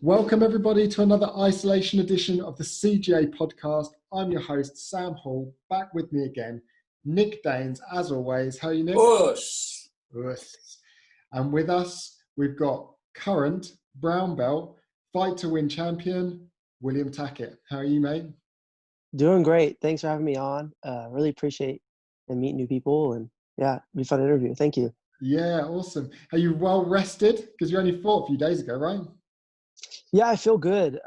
Welcome everybody to another isolation edition of the CGA podcast. I'm your host, Sam Hall, back with me again, Nick Daines, as always. How are you, Nick? Us. And with us, we've got current brown belt, fight to win champion, William Tackett. How are you, mate? Doing great. Thanks for having me on. Really appreciate and meet new people, and yeah, it'll be a fun interview. Thank you. Yeah, awesome. Are you well rested? Because you only fought a few days ago, right? Yeah, I feel good.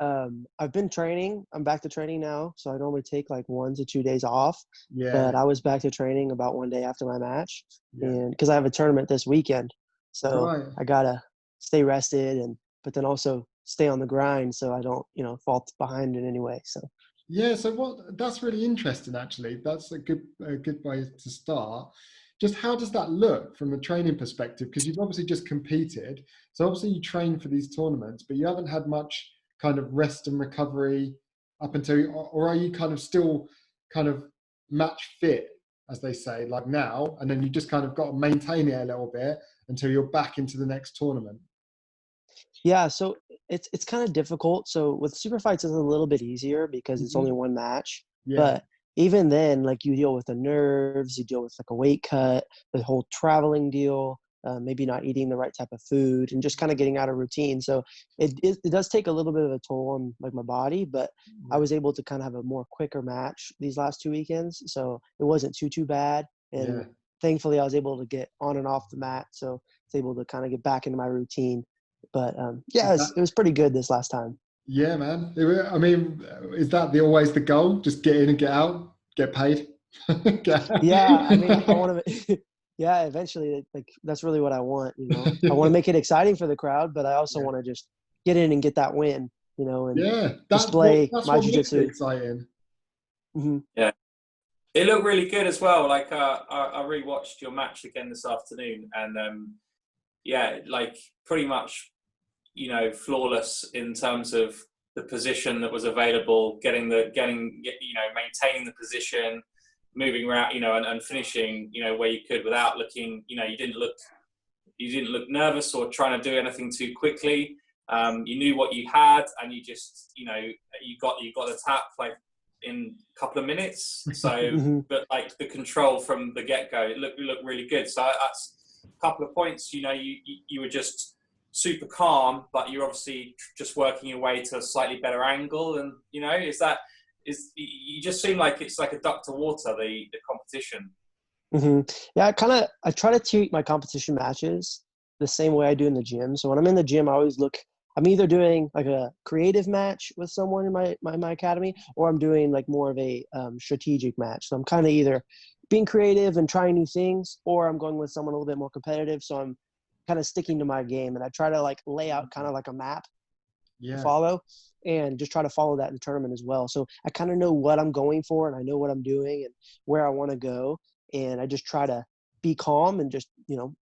I've been training. I'm back to training now, so I normally take like 1 to 2 days off. Yeah. But I was back to training about 1 day after my match, Yeah. and because I have a tournament this weekend, so Right. I gotta stay rested but then also stay on the grind so I don't fall behind in any way. So. Yeah, so that's really interesting, actually. That's a good way to start. Just how does that look from a training perspective? Because you've obviously just competed. So obviously you train for these tournaments, but you haven't had much kind of rest and recovery up until, or are you kind of still kind of match fit, as they say, like now, and then you just kind of got to maintain it a little bit until you're back into the next tournament? Yeah, so it's kind of difficult. So with super fights, it's a little bit easier because it's only one match. Yeah. But even then, like you deal with the nerves, you deal with like a weight cut, the whole traveling deal, maybe not eating the right type of food, and just kind of getting out of routine. So it does take a little bit of a toll on like my body. But I was able to kind of have a more quicker match these last 2 weekends, so it wasn't too bad. And thankfully, I was able to get on and off the mat, so I was able to kind of get back into my routine. But yeah, it was pretty good this last time. Yeah, man. I mean, is that always the goal? Just get in and get out, get paid? Yeah, I mean, I want to. Yeah, eventually, like that's really what I want. I want to make it exciting for the crowd, but I also want to just get in and get that win. And display my jiu-jitsu. Exciting. Mm-hmm. Yeah, it looked really good as well. Like I rewatched your match again this afternoon, and yeah, like pretty much, flawless in terms of the position that was available, maintaining the position, moving around, and finishing, where you could without looking, you didn't look nervous or trying to do anything too quickly. You knew what you had, and you just, you got the tap like in a couple of minutes. So, but like the control from the get-go, it looked really good. So that's a couple of points. You were just super calm, but you're obviously just working your way to a slightly better angle. And you just seem like it's like a duck to water, the competition. Yeah, I try to treat my competition matches the same way I do in the gym. So when I'm in the gym, I'm either doing like a creative match with someone in my academy, or I'm doing like more of a strategic match. So I'm kind of either being creative and trying new things, or I'm going with someone a little bit more competitive. So I'm kind of sticking to my game, and I try to like lay out kind of like a map to follow, and just try to follow that in the tournament as well. So I kind of know what I'm going for, and I know what I'm doing and where I want to go. And I just try to be calm and just,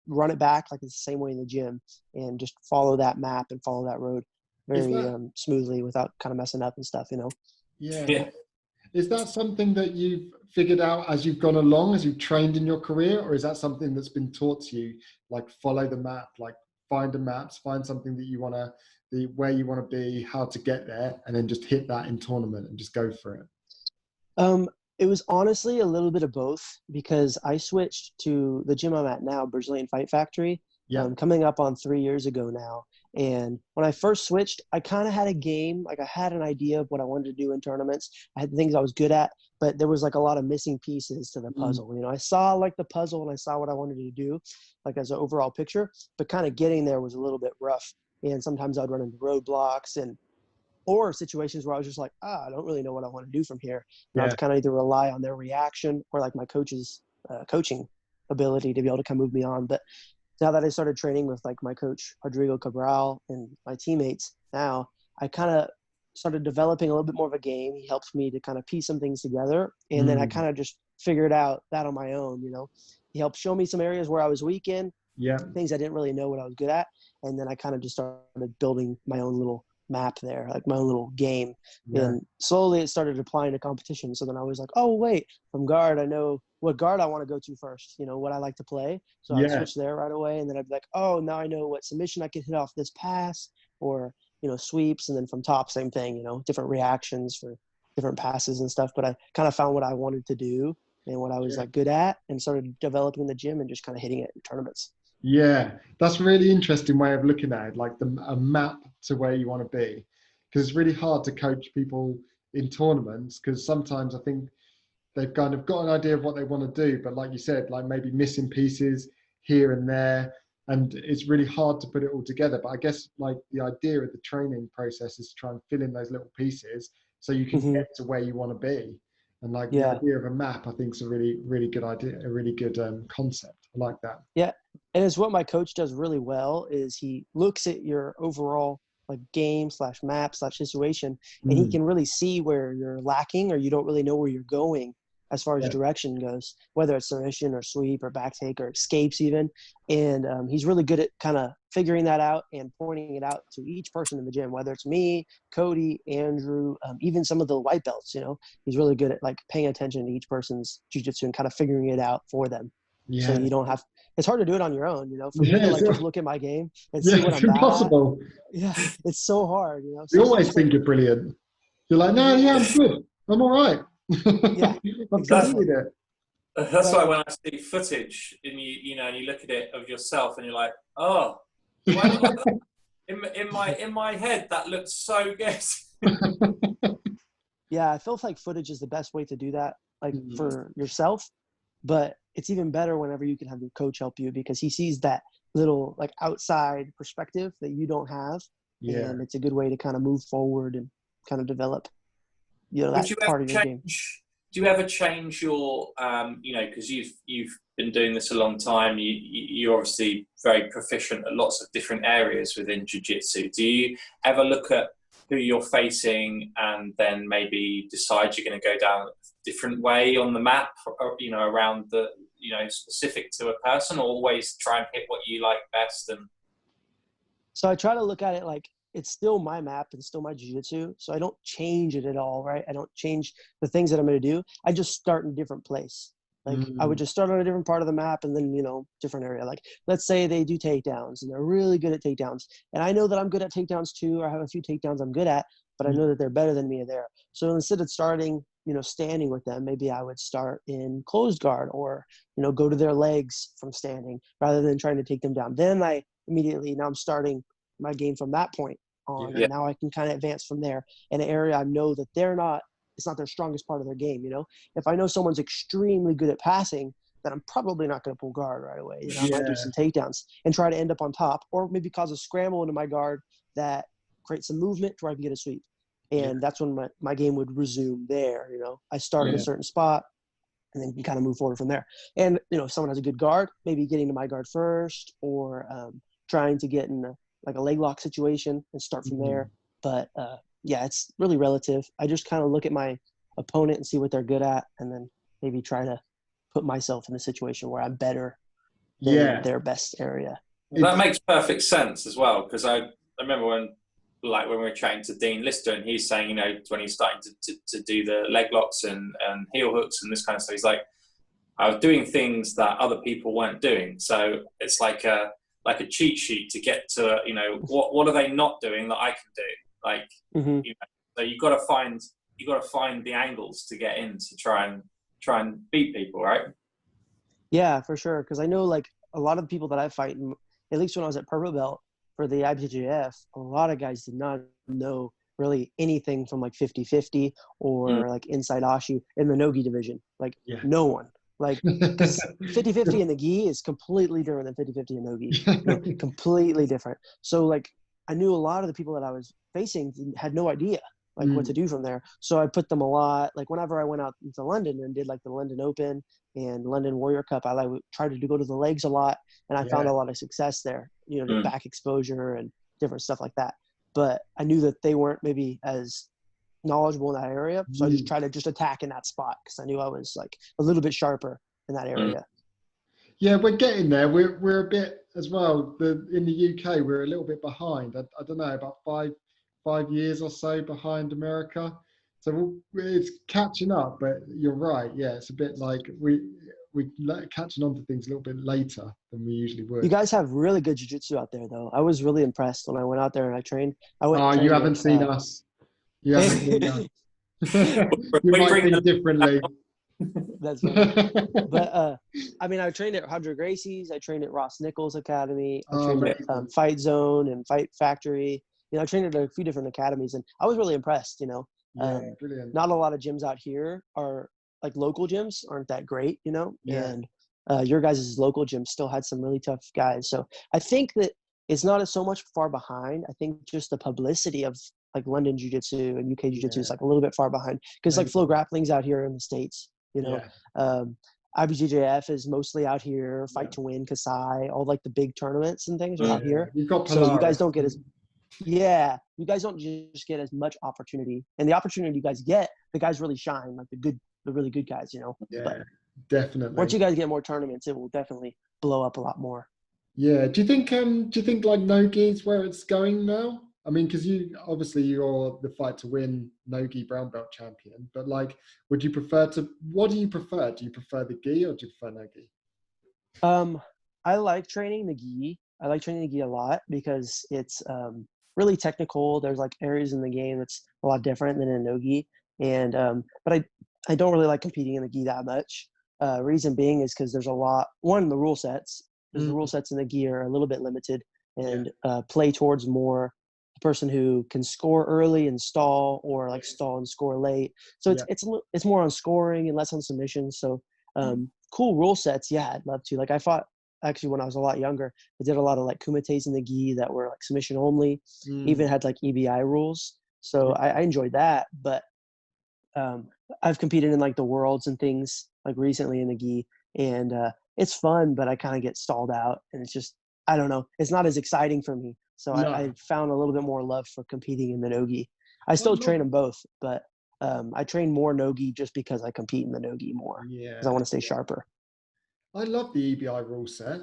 run it back like it's the same way in the gym, and just follow that map and follow that road very smoothly without kind of messing up and stuff, Yeah. Is that something that you've figured out as you've gone along, as you've trained in your career, or is that something that's been taught to you, like follow the map, like find something that where you want to be, how to get there, and then just hit that in tournament and just go for it? It was honestly a little bit of both, because I switched to the gym I'm at now, Brazilian Fight Factory, coming up on 3 years ago now. And when I first switched, I kind of had a game, like I had an idea of what I wanted to do in tournaments. I had things I was good at, but there was like a lot of missing pieces to the puzzle. I saw like the puzzle and I saw what I wanted to do, like as an overall picture, but kind of getting there was a little bit rough. And sometimes I'd run into roadblocks or situations where I was just like, I don't really know what I want to do from here. And I'd kind of either rely on their reaction or like my coach's coaching ability to be able to kind of move me on. But now that I started training with like my coach, Rodrigo Cabral, and my teammates now, I kind of started developing a little bit more of a game. He helps me to kind of piece some things together. And then I kind of just figured out that on my own, He helped show me some areas where I was weak in, things I didn't really know what I was good at. And then I kind of just started building my own little map there, like my own little game. And slowly it started applying to competition. So then I was like, oh wait, from guard I know what guard I want to go to first, what I like to play. So I switched there right away, and then I'd be like, oh, now I know what submission I can hit off this pass, or sweeps, and then from top, same thing, different reactions for different passes and stuff. But I kind of found what I wanted to do and what I was like good at, and started developing the gym and just kind of hitting it in tournaments. Yeah, that's a really interesting way of looking at it, like a map to where you want to be. Because it's really hard to coach people in tournaments, because sometimes I think they've kind of got an idea of what they want to do, but like you said, like maybe missing pieces here and there, and it's really hard to put it all together. But I guess like the idea of the training process is to try and fill in those little pieces so you can get to where you want to be. And like the idea of a map, I think is a really, really good idea, a really good concept. I like that. Yeah, and it's what my coach does really well is he looks at your overall like game/map/situation, and he can really see where you're lacking or you don't really know where you're going as far as direction goes, whether it's submission or sweep or back take or escapes even. And he's really good at kind of figuring that out and pointing it out to each person in the gym, whether it's me, Cody, Andrew, even some of the white belts. He's really good at like paying attention to each person's jiu-jitsu and kind of figuring it out for them. So you don't have, it's hard to do it on your own, for me to like just look at my game and see what I'm impossible. bad at. Yeah, it's so hard, You So always think you're brilliant. You're like, no, I'm good. I'm all right. Yeah, I've completed it. That's why when I see footage and you look at it of yourself and you're like, oh, do I look like that? In my head that looks so good. Yeah, I feel like footage is the best way to do that, like for yourself. But it's even better whenever you can have your coach help you, because he sees that little like outside perspective that you don't have. And it's a good way to kind of move forward and kind of develop, that part of your game. Do you ever change your, because you've been doing this a long time, you're obviously very proficient at lots of different areas within jiu-jitsu. Do you ever look at who you're facing and then maybe decide you're going to go down a different way on the map, or, around the, specific to a person, or always try and hit what you like best? And so I try to look at it like it's still my map and still my jiu-jitsu. So I don't change it at all, right? I don't change the things that I'm going to do. I just start in a different place. Like I would just start on a different part of the map and then, different area. Like let's say they do takedowns and they're really good at takedowns. And I know that I'm good at takedowns too, or I have a few takedowns I'm good at, but I know that they're better than me there. So instead of starting, standing with them, maybe I would start in closed guard or, go to their legs from standing rather than trying to take them down. Then now I'm starting my game from that point on. And now I can kind of advance from there in an area I know that it's not their strongest part of their game. If I know someone's extremely good at passing, then I'm probably not going to pull guard right away. I might do some takedowns and try to end up on top, or maybe cause a scramble into my guard that creates some movement to where I can get a sweep. And that's when my game would resume there. I start in a certain spot and then can kind of move forward from there. And, if someone has a good guard, maybe getting to my guard first, or trying to get in a leg lock situation and start from there. But it's really relative. I just kind of look at my opponent and see what they're good at, and then maybe try to put myself in a situation where I'm better than their best area. That makes perfect sense as well, because I remember when we were training to Dean Lister, and he's saying, when he's starting to do the leg locks and heel hooks and this kind of stuff, he's like, I was doing things that other people weren't doing. So it's like a cheat sheet to get to, what are they not doing that I can do? So you got to find the angles to get in to try and beat people, right? Yeah, for sure. Because I know a lot of the people that I fight, at least when I was at purple belt for the IBJJF, a lot of guys did not know really anything from 50-50 or inside Ashi in the no-gi division. No one. Because 50-50 in the gi is completely different than 50-50 in no-gi. Completely different. So I knew a lot of the people that I was facing had no idea what to do from there. So I put them a lot. Whenever I went out to London and did the London Open and London Warrior Cup, I tried to go to the legs a lot, and I found a lot of success there. The back exposure and different stuff like that. But I knew that they weren't maybe as knowledgeable in that area, so I just tried to attack in that spot because I knew I was a little bit sharper in that area. Yeah, we're getting there. We're a bit as well. In the UK, we're a little bit behind. I don't know, about 5 years or so behind America. So it's catching up. But you're right. Yeah, it's a bit catching on to things a little bit later than we usually would. You guys have really good jiu-jitsu out there, though. I was really impressed when I went out there and I trained. You haven't seen us. You haven't seen us. You might think differently. That's funny. But I mean, I trained at Hodger Gracie's. I trained at Ross Nichols Academy. I trained at Fight Zone and Fight Factory. You know, I trained at a few different academies, and I was really impressed. You know, brilliant. Not a lot of gyms out here are like local gyms aren't that great. You know, and your guys' local gym still had some really tough guys. So I think that it's not so much far behind. I think just the publicity of like London Jiu-Jitsu and UK Jiu-Jitsu is like a little bit far behind because like Flow Grappling's out here in the States. You know, IBJJF is mostly out here. Fight to Win, Kasai, all like the big tournaments and things are out here. You've got so you guys don't get you guys don't just get as much opportunity, and the opportunity you guys get, the guys really shine, like the really good guys. You know, but definitely. Once you guys get more tournaments, it will definitely blow up a lot more. Yeah. Do you think like Nogi is where it's going now? I mean, because you're the Fight to Win Nogi brown belt champion, but like, what do you prefer? Do you prefer the gi or do you prefer Nogi? I like training the gi. I like training the gi a lot because it's really technical. There's like areas in the game that's a lot different than in Nogi, and but I don't really like competing in the gi that much. Reason being is because there's a lot. One, the rule sets. The rule sets in the gi are a little bit limited and play towards more person who can score early and stall, or like stall and score late. So it's more on scoring and less on submissions. So cool rule sets. Yeah, I'd love to. Like I fought actually when I was a lot younger. I did a lot of like kumites in the gi that were like submission only. Even had like EBI rules. So I enjoyed that. But I've competed in like the worlds and things like recently in the gi, and it's fun, but I kind of get stalled out, and it's just I don't know. It's not as exciting for me. So I found a little bit more love for competing in the Nogi. I still train them both, but I train more Nogi just because I compete in the Nogi more. Because I want to stay sharper. I love the EBI rule set.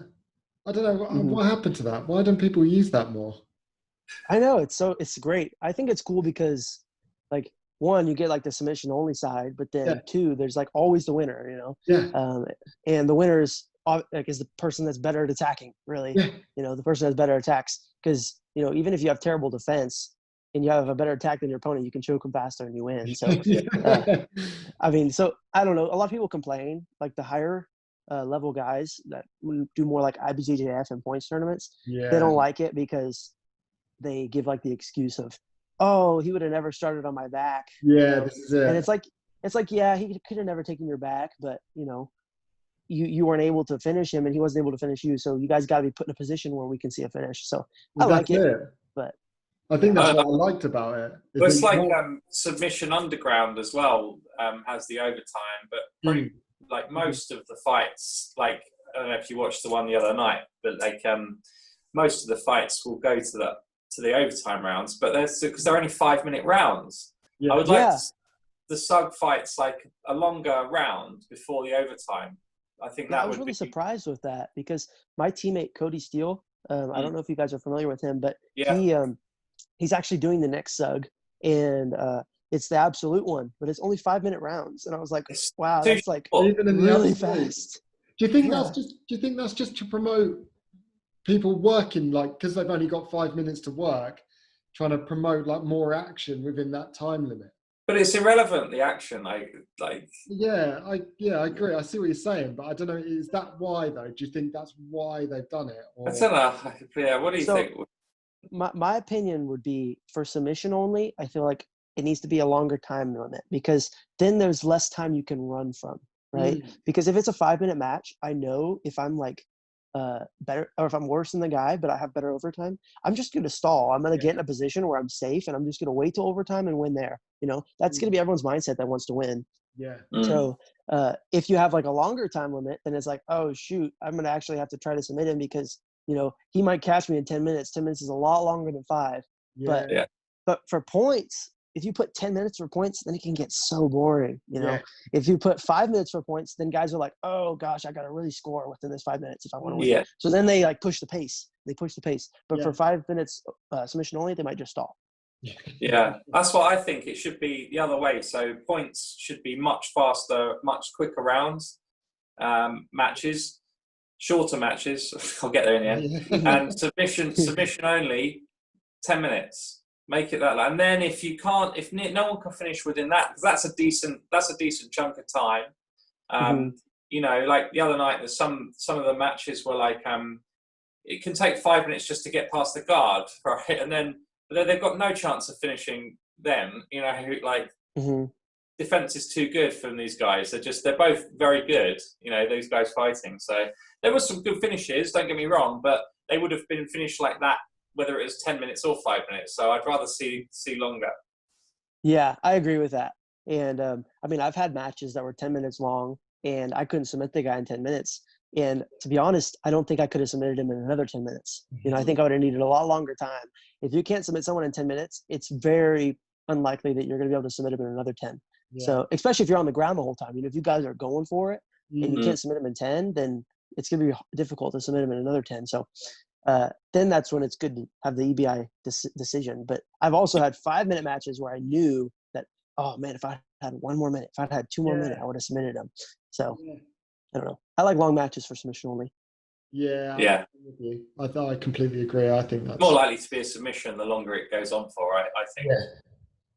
I don't know what happened to that. Why don't people use that more? I know it's great. I think it's cool because, like, one, you get like the submission only side, but then two, there's like always the winner. You know, and the winner is the person that's better at attacking. Really, you know, the person that's better attacks. Because, you know, even if you have terrible defense and you have a better attack than your opponent, you can choke them faster and you win. So, I mean, so I don't know. A lot of people complain, like the higher level guys that do more like IBJJF and points tournaments. They don't like it because they give like the excuse of, oh, he would have never started on my back. Yeah, you know? this is it. And it's like, yeah, he could have never taken your back, but, you know, you weren't able to finish him and he wasn't able to finish you. So you guys got to be put in a position where we can see a finish. So I like it, but I think that's what I liked about it. It's like Submission Underground as well has the overtime, but pretty, like most of the fights, like I don't know if you watched the one the other night, but like most of the fights will go to the overtime rounds, but because they're only 5-minute rounds. I would like the SUG fights like a longer round before the overtime. I think that I was really surprised with that because my teammate Cody Steele, I don't know if you guys are familiar with him, but he's actually doing the next SUG, and it's the absolute one, but it's only 5-minute rounds, and I was like, wow, that's like really fast. Do you think that's just to promote people working, like, because they've only got 5 minutes to work, trying to promote like more action within that time limit? But it's irrelevant, the action. I agree. I see what you're saying, but I don't know. Is that why though? Do you think that's why they've done it? Or? I don't know. Yeah. What do you think? My opinion would be for submission only. I feel like it needs to be a longer time limit because then there's less time you can run from, right? Because if it's a 5-minute match, I know if I'm like better, or if I'm worse than the guy, but I have better overtime, I'm just going to stall. I'm going to get in a position where I'm safe, and I'm just going to wait till overtime and win there. You know, that's going to be everyone's mindset that wants to win. So if you have like a longer time limit, then it's like, oh shoot, I'm going to actually have to try to submit him because, you know, he might catch me in 10 minutes. 10 minutes is a lot longer than 5. But for points, if you put 10 minutes for points, then it can get so boring. You know, if you put 5 minutes for points, then guys are like, oh gosh, I got to really score within this 5 minutes if I want to win. So then they like push the pace. But for 5 minutes submission only, they might just stall. Yeah, that's what I think. It should be the other way. So points should be much faster, much quicker rounds. matches, shorter matches. I'll get there in the end. And submission only, 10 minutes. Make it that long. And then if no one can finish within that, because that's a decent chunk of time. You know, like the other night, there's some of the matches were like, it can take 5 minutes just to get past the guard, right? And then they've got no chance of finishing them. You know, defense is too good from these guys. They're both very good. You know, those guys fighting. So there were some good finishes. Don't get me wrong, but they would have been finished like that, whether it was 10 minutes or 5 minutes. So I'd rather see longer. Yeah, I agree with that. And I mean, I've had matches that were 10 minutes long, and I couldn't submit the guy in 10 minutes. And to be honest, I don't think I could have submitted him in another 10 minutes. You know, I think I would have needed a lot longer time. If you can't submit someone in 10 minutes, it's very unlikely that you're going to be able to submit him in another 10. Yeah. So especially if you're on the ground the whole time, you know, if you guys are going for it and you can't submit him in 10, then it's going to be difficult to submit him in another 10. So then that's when it's good to have the EBI decision. But I've also had 5-minute matches where I knew that, oh man, if I had 1 more minute, if I'd had 2 more minutes, I would have submitted him. So I don't know. I like long matches for submission only. Yeah. I completely agree. I think that's more likely to be a submission the longer it goes on for. I think.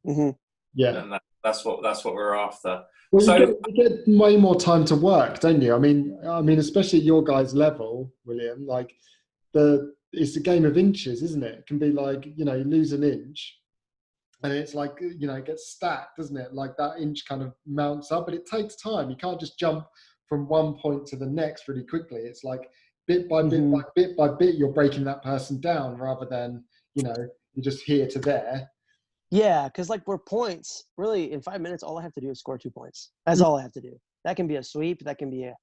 And that's what we're after. Well, so you get way more time to work, don't you? I mean, especially at your guys' level, William. Like it's a game of inches, isn't it? It can be like, you know, you lose an inch, and it's like, you know, it gets stacked, doesn't it? Like that inch kind of mounts up, but it takes time. You can't just jump from one point to the next really quickly. It's like bit by bit, you're breaking that person down rather than, you know, you're just here to there. Yeah, because like we're points, really in 5 minutes, all I have to do is score 2 points. That's all I have to do. That can be a sweep. That can be a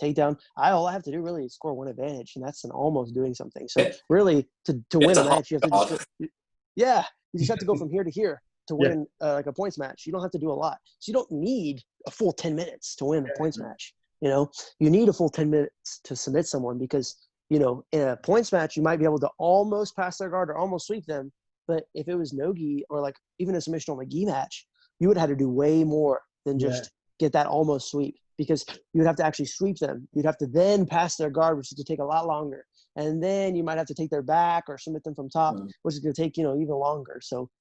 takedown. All I have to do really is score 1 advantage, and that's an almost doing something. So really, to win a match, you have to just you just have to go from here to here to win like a points match. You don't have to do a lot. So you don't need a full 10 minutes to win a points match. You know, you need a full 10 minutes to submit someone because, you know, in a points match, you might be able to almost pass their guard or almost sweep them. But if it was no-gi or like even a submission on a gi match, you would have had to do way more than just get that almost sweep because you would have to actually sweep them. You'd have to then pass their guard, which is going to take a lot longer. And then you might have to take their back or submit them from top, which is going to take, you know, even longer. So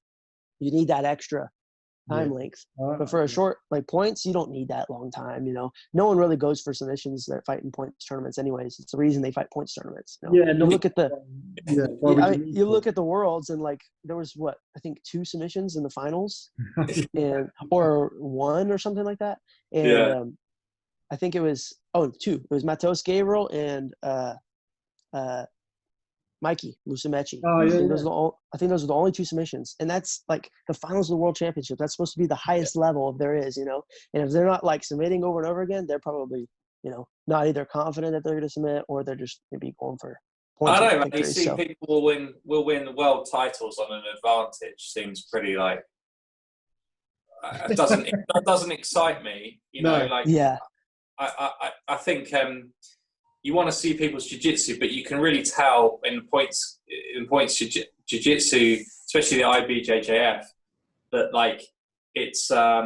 you need that extra time length. But for a short, like points, you don't need that long time, you know. No one really goes for submissions that fight in points tournaments anyways. It's the reason they fight points tournaments. You know? You look at the you look at the worlds and like there was I think 2 submissions in the finals and or 1 or something like that. And I think it was 2. It was Matos Gabriel and Mikey Musumeci. I think those are the only 2 submissions. And that's like the finals of the World Championship. That's supposed to be the highest level if there is, you know. And if they're not like submitting over and over again, they're probably, you know, not either confident that they're going to submit or they're just maybe going for points. I know, man. You see people will win the world titles on an advantage. Seems pretty like that doesn't excite me. You know, like I think you want to see people's jiu-jitsu, but you can really tell in points jiu-jitsu, especially the IBJJF, that like it's far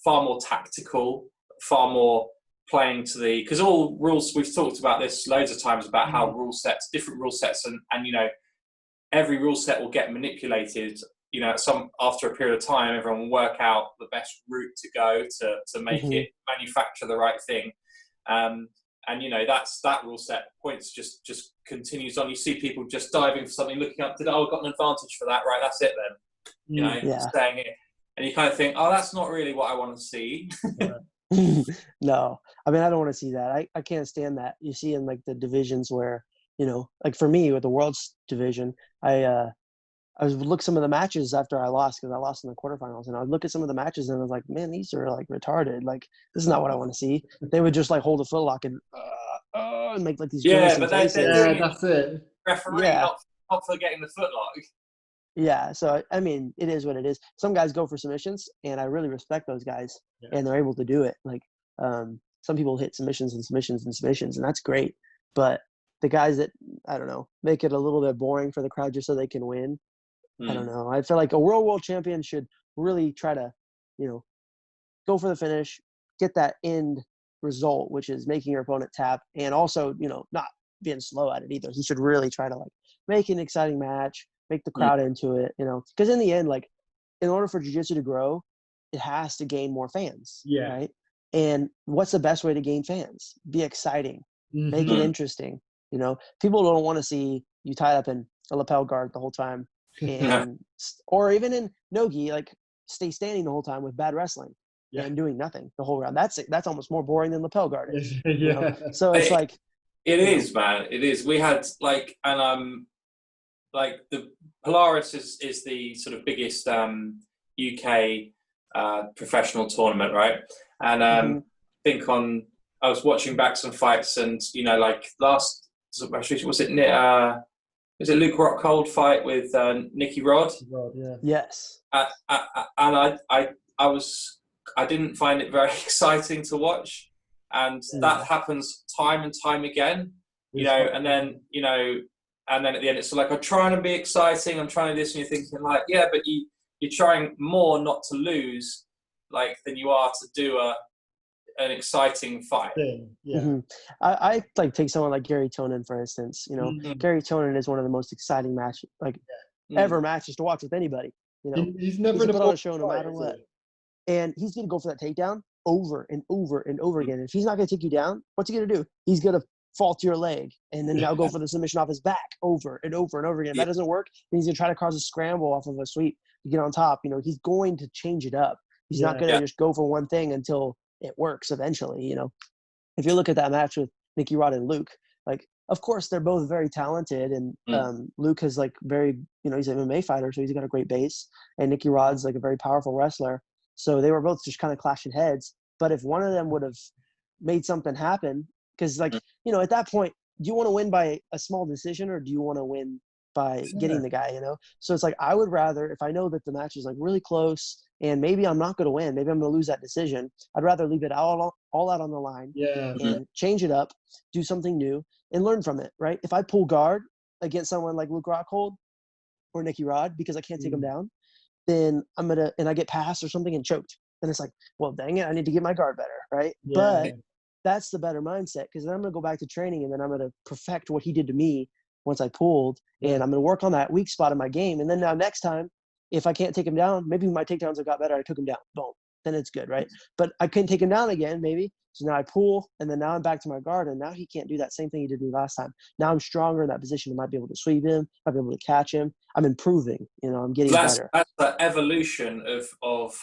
more tactical, far more playing to the, because all rules, we've talked about this loads of times about how different rule sets and you know, every rule set will get manipulated, you know, after a period of time, everyone will work out the best route to go to make it manufacture the right thing. And you know, that rule set points just continues on. You see people just diving for something, looking up to, I've got an advantage for that, right? That's it then. You know, staying it. And you kind of think, oh, that's not really what I want to see. No, I mean, I don't want to see that. I can't stand that. You see in like the divisions where, you know, like for me with the world's division, I would look some of the matches after I lost because I lost in the quarterfinals, and I would look at some of the matches and I was like, man, these are like retarded. Like this is not what I want to see. They would just like hold a footlock and make like these but that's it. Referee not forgetting the footlock. Yeah, so I mean, it is what it is. Some guys go for submissions, and I really respect those guys, and they're able to do it. Like some people hit submissions and submissions and submissions, and that's great. But the guys that, I don't know, make it a little bit boring for the crowd just so they can win. I don't know. I feel like a world champion should really try to, you know, go for the finish, get that end result, which is making your opponent tap, and also, you know, not being slow at it either. He should really try to like make an exciting match, make the crowd into it, you know, because in the end, like, in order for jiu-jitsu to grow, it has to gain more fans, right? And what's the best way to gain fans? Be exciting, make it interesting. You know, people don't want to see you tied up in a lapel guard the whole time, and or even in nogi, like stay standing the whole time with bad wrestling and doing nothing the whole round. That's almost more boring than lapel guard is. You know? So it's like it is, man. It is. We had like, and like the Polaris is the sort of biggest UK professional tournament, right? And I think I was watching back some fights, and you know, like last, was it Luke Rockhold fight with Nicky Rod? Yes. And I didn't find it very exciting to watch, and that happens time and time again, you know. And then you know, and then at the end, it's like I'm trying to be exciting, I'm trying to do this, and you're thinking like, yeah, but you're trying more not to lose, like, than you are to do an exciting fight. I like take someone like Gary Tonin, for instance. You know, Gary Tonin is one of the most exciting ever matches to watch with anybody. You know, he's never put on a show no matter what. And he's going to go for that takedown over and over and over again. If he's not going to take you down, what's he going to do? He's going to fall to your leg, and then now go for the submission off his back over and over and over again. If that doesn't work, then he's going to try to cause a scramble off of a sweep to get on top. You know, he's going to change it up. He's not going to just go for one thing until it works eventually, you know. If you look at that match with Nicky Rod and Luke, like, of course, they're both very talented, and Luke has like very, you know, he's an MMA fighter, so he's got a great base, and Nicky Rod's like a very powerful wrestler. So they were both just kind of clashing heads. But if one of them would have made something happen, because like, you know, at that point, do you want to win by a small decision, or do you want to win by getting the guy, you know? So it's like, I would rather, if I know that the match is like really close and maybe I'm not going to win, maybe I'm going to lose that decision, I'd rather leave it all out on the line and change it up, do something new, and learn from it, right? If I pull guard against someone like Luke Rockhold or Nicky Rod because I can't take him down, then and I get passed or something and choked. Then it's like, well, dang it, I need to get my guard better, right? But that's the better mindset, because then I'm going to go back to training, and then I'm going to perfect what he did to me once I pulled, and I'm going to work on that weak spot in my game. And then now next time, if I can't take him down, maybe my takedowns have got better. I took him down. Boom. Then it's good, right? But I couldn't take him down again, maybe. So now I pull, and then now I'm back to my guard, and now he can't do that same thing he did to me last time. Now I'm stronger in that position. I might be able to sweep him. I might be able to catch him. I'm improving. You know, I'm getting better. That's the evolution of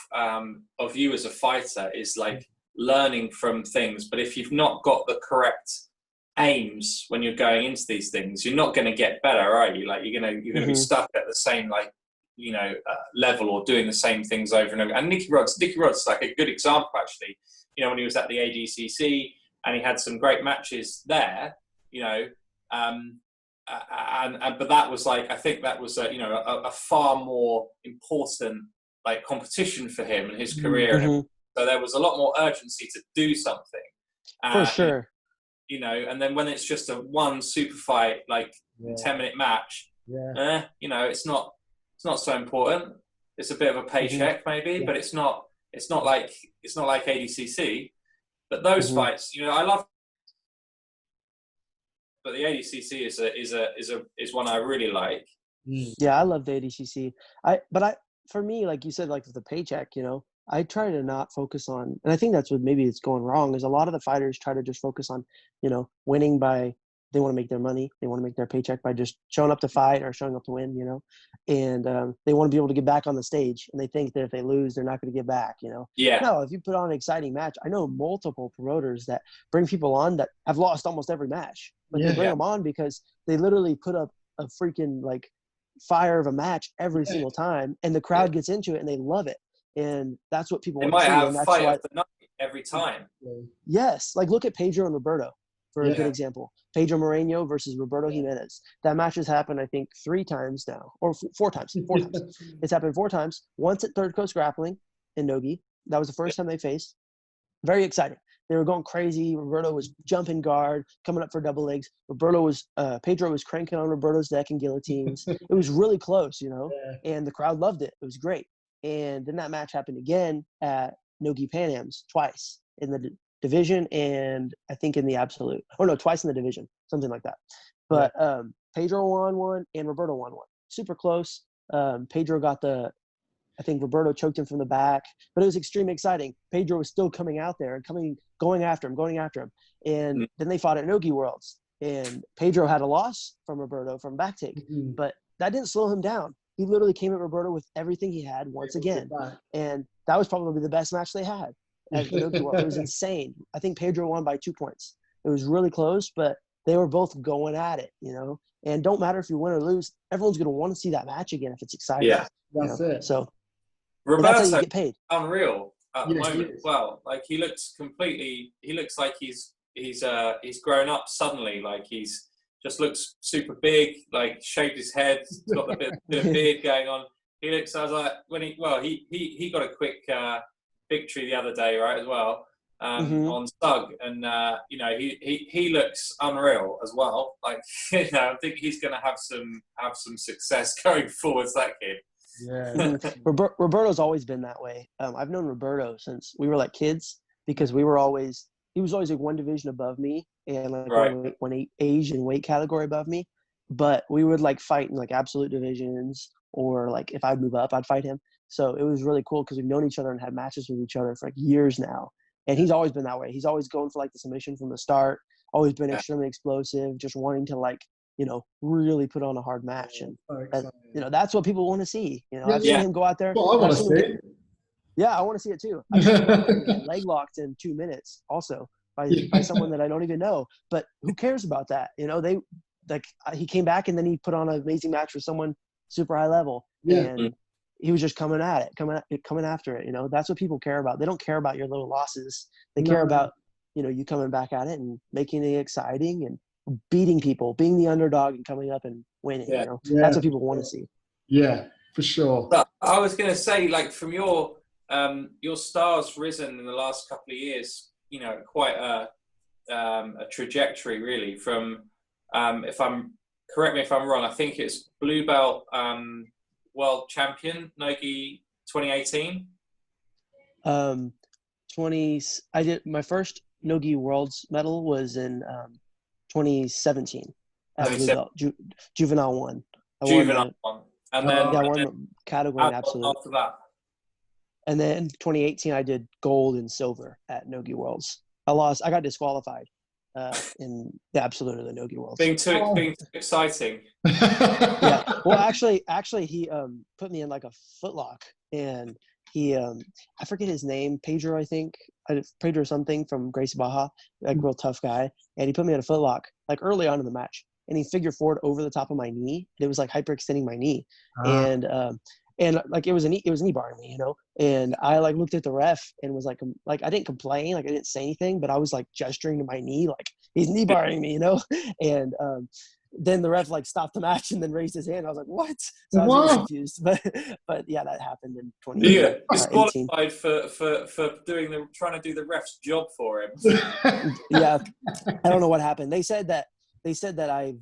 you as a fighter, is like learning from things. But if you've not got the correct aims when you're going into these things, you're not going to get better, are you? Like you're going to be stuck at the same, like, you know, level, or doing the same things over and over. And Nicky Rod's like a good example, actually. You know, when he was at the ADCC and he had some great matches there, you know, but that was like, I think that was you know, a far more important like competition for him and his career. And so there was a lot more urgency to do something. For sure. You know, and then when it's just a one super fight, like 10-minute match, you know, it's not so important. It's a bit of a paycheck maybe, but it's not like ADCC. But those fights, you know, I love. But the ADCC is one I really like. Yeah, I love the ADCC. For me, like you said, like with the paycheck, you know, I try to not focus on, and I think that's what maybe it's going wrong, is a lot of the fighters try to just focus on, you know, winning by, they want to make their money, they want to make their paycheck by just showing up to fight or showing up to win, you know, and they want to be able to get back on the stage, and they think that if they lose, they're not going to get back, you know. No, if you put on an exciting match, I know multiple promoters that bring people on that have lost almost every match, but they bring them on because they literally put up a freaking like fire of a match every single time, and the crowd gets into it and they love it. And that's what people want to see. They might and have that's fight why, of the night every time. Yes, like look at Pedro and Roberto for a good example. Pedro Moreno versus Roberto Jimenez. That match has happened, I think, 3 times now, or 4 times. 4 times. It's happened 4 times. Once at Third Coast Grappling in Nogi. That was the first time they faced. Very exciting. They were going crazy. Roberto was jumping guard, coming up for double legs. Pedro was cranking on Roberto's neck and guillotines. It was really close, you know, and the crowd loved it. It was great. And then that match happened again at Nogi Pan Ams twice in the division and I think in the absolute. Oh no, twice in the division, something like that. But Pedro won one and Roberto won one. Super close. Pedro got I think Roberto choked him from the back, but it was extremely exciting. Pedro was still coming out there and going after him. And then they fought at Nogi Worlds, and Pedro had a loss from Roberto from back take, but that didn't slow him down. He literally came at Roberto with everything he had once again. And that was probably the best match they had at the Nogi World. It was insane. I think Pedro won by 2 points. It was really close, but they were both going at it, you know. And don't matter if you win or lose, everyone's going to want to see that match again if it's exciting. Yeah, that's it. So Roberto, that's how you get paid. Unreal at the moment as well. Like he looks like he's grown up suddenly. Like he's just looks super big. Like shaved his head, got a bit of beard going on. He looks. I was like he got a quick victory the other day, right, as well. On Sug, and he looks unreal as well. Like I think he's going to have some success going forwards. That kid. Yeah. Roberto's always been that way. I've known Roberto since we were like kids because he was always like one division above me and like one age and weight category above me. But we would like fight in like absolute divisions, or like if I'd move up, I'd fight him. So it was really cool because we've known each other and had matches with each other for like years now. And he's always been that way. He's always going for like the submission from the start, always been extremely explosive, just wanting to like, you know, really put on a hard match. And, that's what people want to see. You know, I've seen him go out there. Well, I want to see it. Yeah, I want to see it too. I've seen him get leg locked in 2 minutes also by someone that I don't even know. But who cares about that? You know, he came back and then he put on an amazing match with someone super high level. Yeah. And he was just coming after it. You know, that's what people care about. They don't care about your little losses. They care about, you know, you coming back at it and making it exciting and beating people, being the underdog and coming up and winning. You know, that's what people want to see. Yeah, for sure. But I was going to say, like, from your star's risen in the last couple of years. You know, quite a trajectory really. From correct me if I'm wrong. I think it's blue belt. World champion Nogi 2018. I did my first Nogi Worlds medal was in 2017 at blue belt, juvenile one. Juvenile one, and then I won category in absolute. After that, and then 2018 I did gold and silver at Nogi Worlds. I got disqualified in the absolute of the Nogi Worlds. Being too exciting. Yeah. Well, actually, he put me in like a footlock, and he I forget his name, Pedro, I think, Pedro something from Gracie Baja, like real tough guy, and he put me in a footlock like early on in the match, and he figured forward over the top of my knee. It was like hyperextending my knee, and like it was knee barring me, you know. And I like looked at the ref and was like I didn't complain, like I didn't say anything, but I was like gesturing to my knee, like he's knee barring me, you know. And then the ref like stopped the match and then raised his hand. I was like, what? So I was really confused, but yeah, that happened in 2018. Yeah, disqualified for trying to do the ref's job for him. Yeah, I don't know what happened. They said that I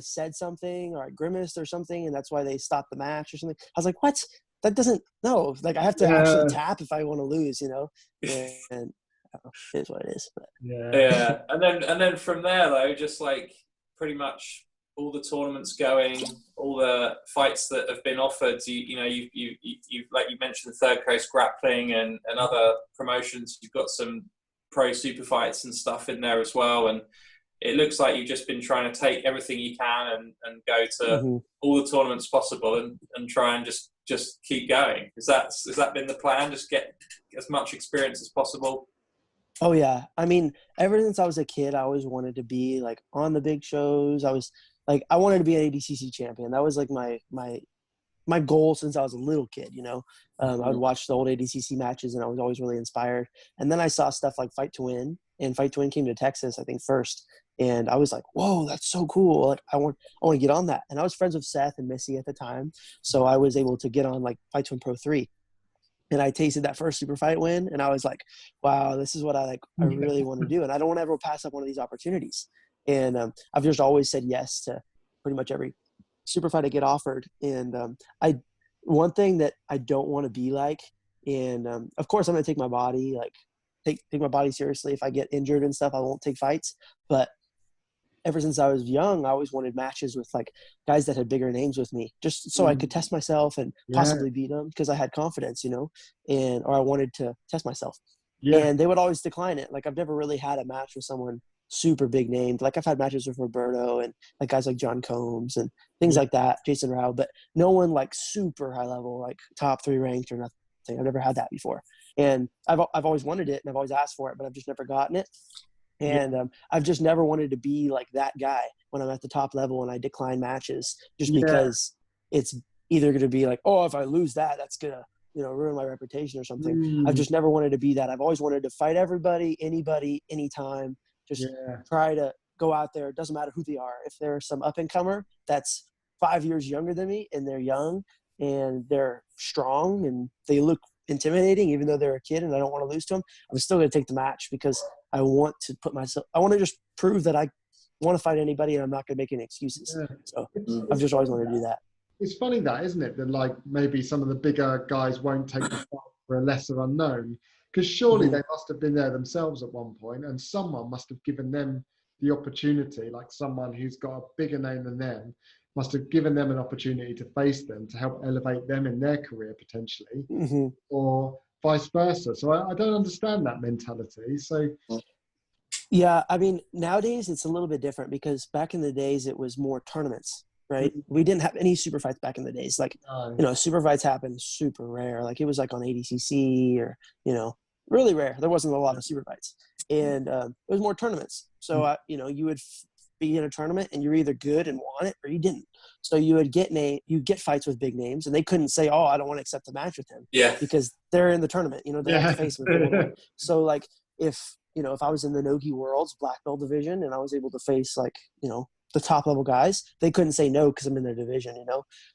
said something or I grimaced or something, and that's why they stopped the match or something. I was like, what? That doesn't no. Like I have to actually tap if I want to lose, you know. And it is what it is. But. Yeah. And then from there though, just like pretty much all the tournaments going, all the fights that have been offered. You like you mentioned, Third Coast Grappling and other promotions. You've got some pro super fights and stuff in there as well, and it looks like you've just been trying to take everything you can and go to all the tournaments possible and try and just keep going. Has that been the plan? Just get as much experience as possible? Oh yeah. I mean, ever since I was a kid, I always wanted to be like on the big shows. I wanted to be an ADCC champion. That was like my goal since I was a little kid, you know. I would watch the old ADCC matches and I was always really inspired. And then I saw stuff like Fight to Win, and Fight to Win came to Texas, I think, first. And I was like, whoa, that's so cool. Like, I want to get on that. And I was friends with Seth and Missy at the time. So I was able to get on like Fight to Win Pro 3. And I tasted that first super fight win. And I was like, wow, this is what I really want to do. And I don't want to ever pass up one of these opportunities. And I've just always said yes to pretty much every super fight I get offered. And one thing that I don't want to be like, and of course I'm going to take my body like take my body seriously. If I get injured and stuff, I won't take fights. But ever since I was young, I always wanted matches with like guys that had bigger names with me, just so I could test myself and possibly beat them, because I had confidence, or I wanted to test myself. And they would always decline it. Like, I've never really had a match with someone super big named. Like, I've had matches with Roberto and like guys like John Combs and things like that, Jason Rao, but no one like super high level, like top 3 ranked or nothing. I've never had that before. And I've always wanted it, and I've always asked for it, but I've just never gotten it. And I've just never wanted to be like that guy when I'm at the top level and I decline matches, just because it's either going to be like, oh, if I lose that, that's going to, ruin my reputation or something. I've just never wanted to be that. I've always wanted to fight everybody, anybody, anytime. Just try to go out there. It doesn't matter who they are. If there's some up and comer that's 5 years younger than me and they're young and they're strong and they look intimidating, even though they're a kid and I don't want to lose to them, I'm still going to take the match, because I want to just prove that I want to fight anybody and I'm not going to make any excuses. So I've just always wanted to do that. It's funny that, isn't it? That like maybe some of the bigger guys won't take the fight for a lesser unknown, because surely they must have been there themselves at one point, and someone must have given them the opportunity, like someone who's got a bigger name than them must have given them an opportunity to face them, to help elevate them in their career potentially, or vice versa. So I don't understand that mentality. So yeah, I mean, nowadays it's a little bit different, because back in the days it was more tournaments, right? We didn't have any super fights back in the days. Like, super fights happened super rare. Like, it was like on ADCC or, really rare. There wasn't a lot of super fights, and it was more tournaments. So, you would be in a tournament and you're either good and want it or you didn't. So you would get fights with big names, and they couldn't say, oh, I don't want to accept a match with him. Because they're in the tournament, they have to face him. So like, if I was in the Nogi Worlds black belt division and I was able to face like, the top level guys, they couldn't say no because I'm in their division,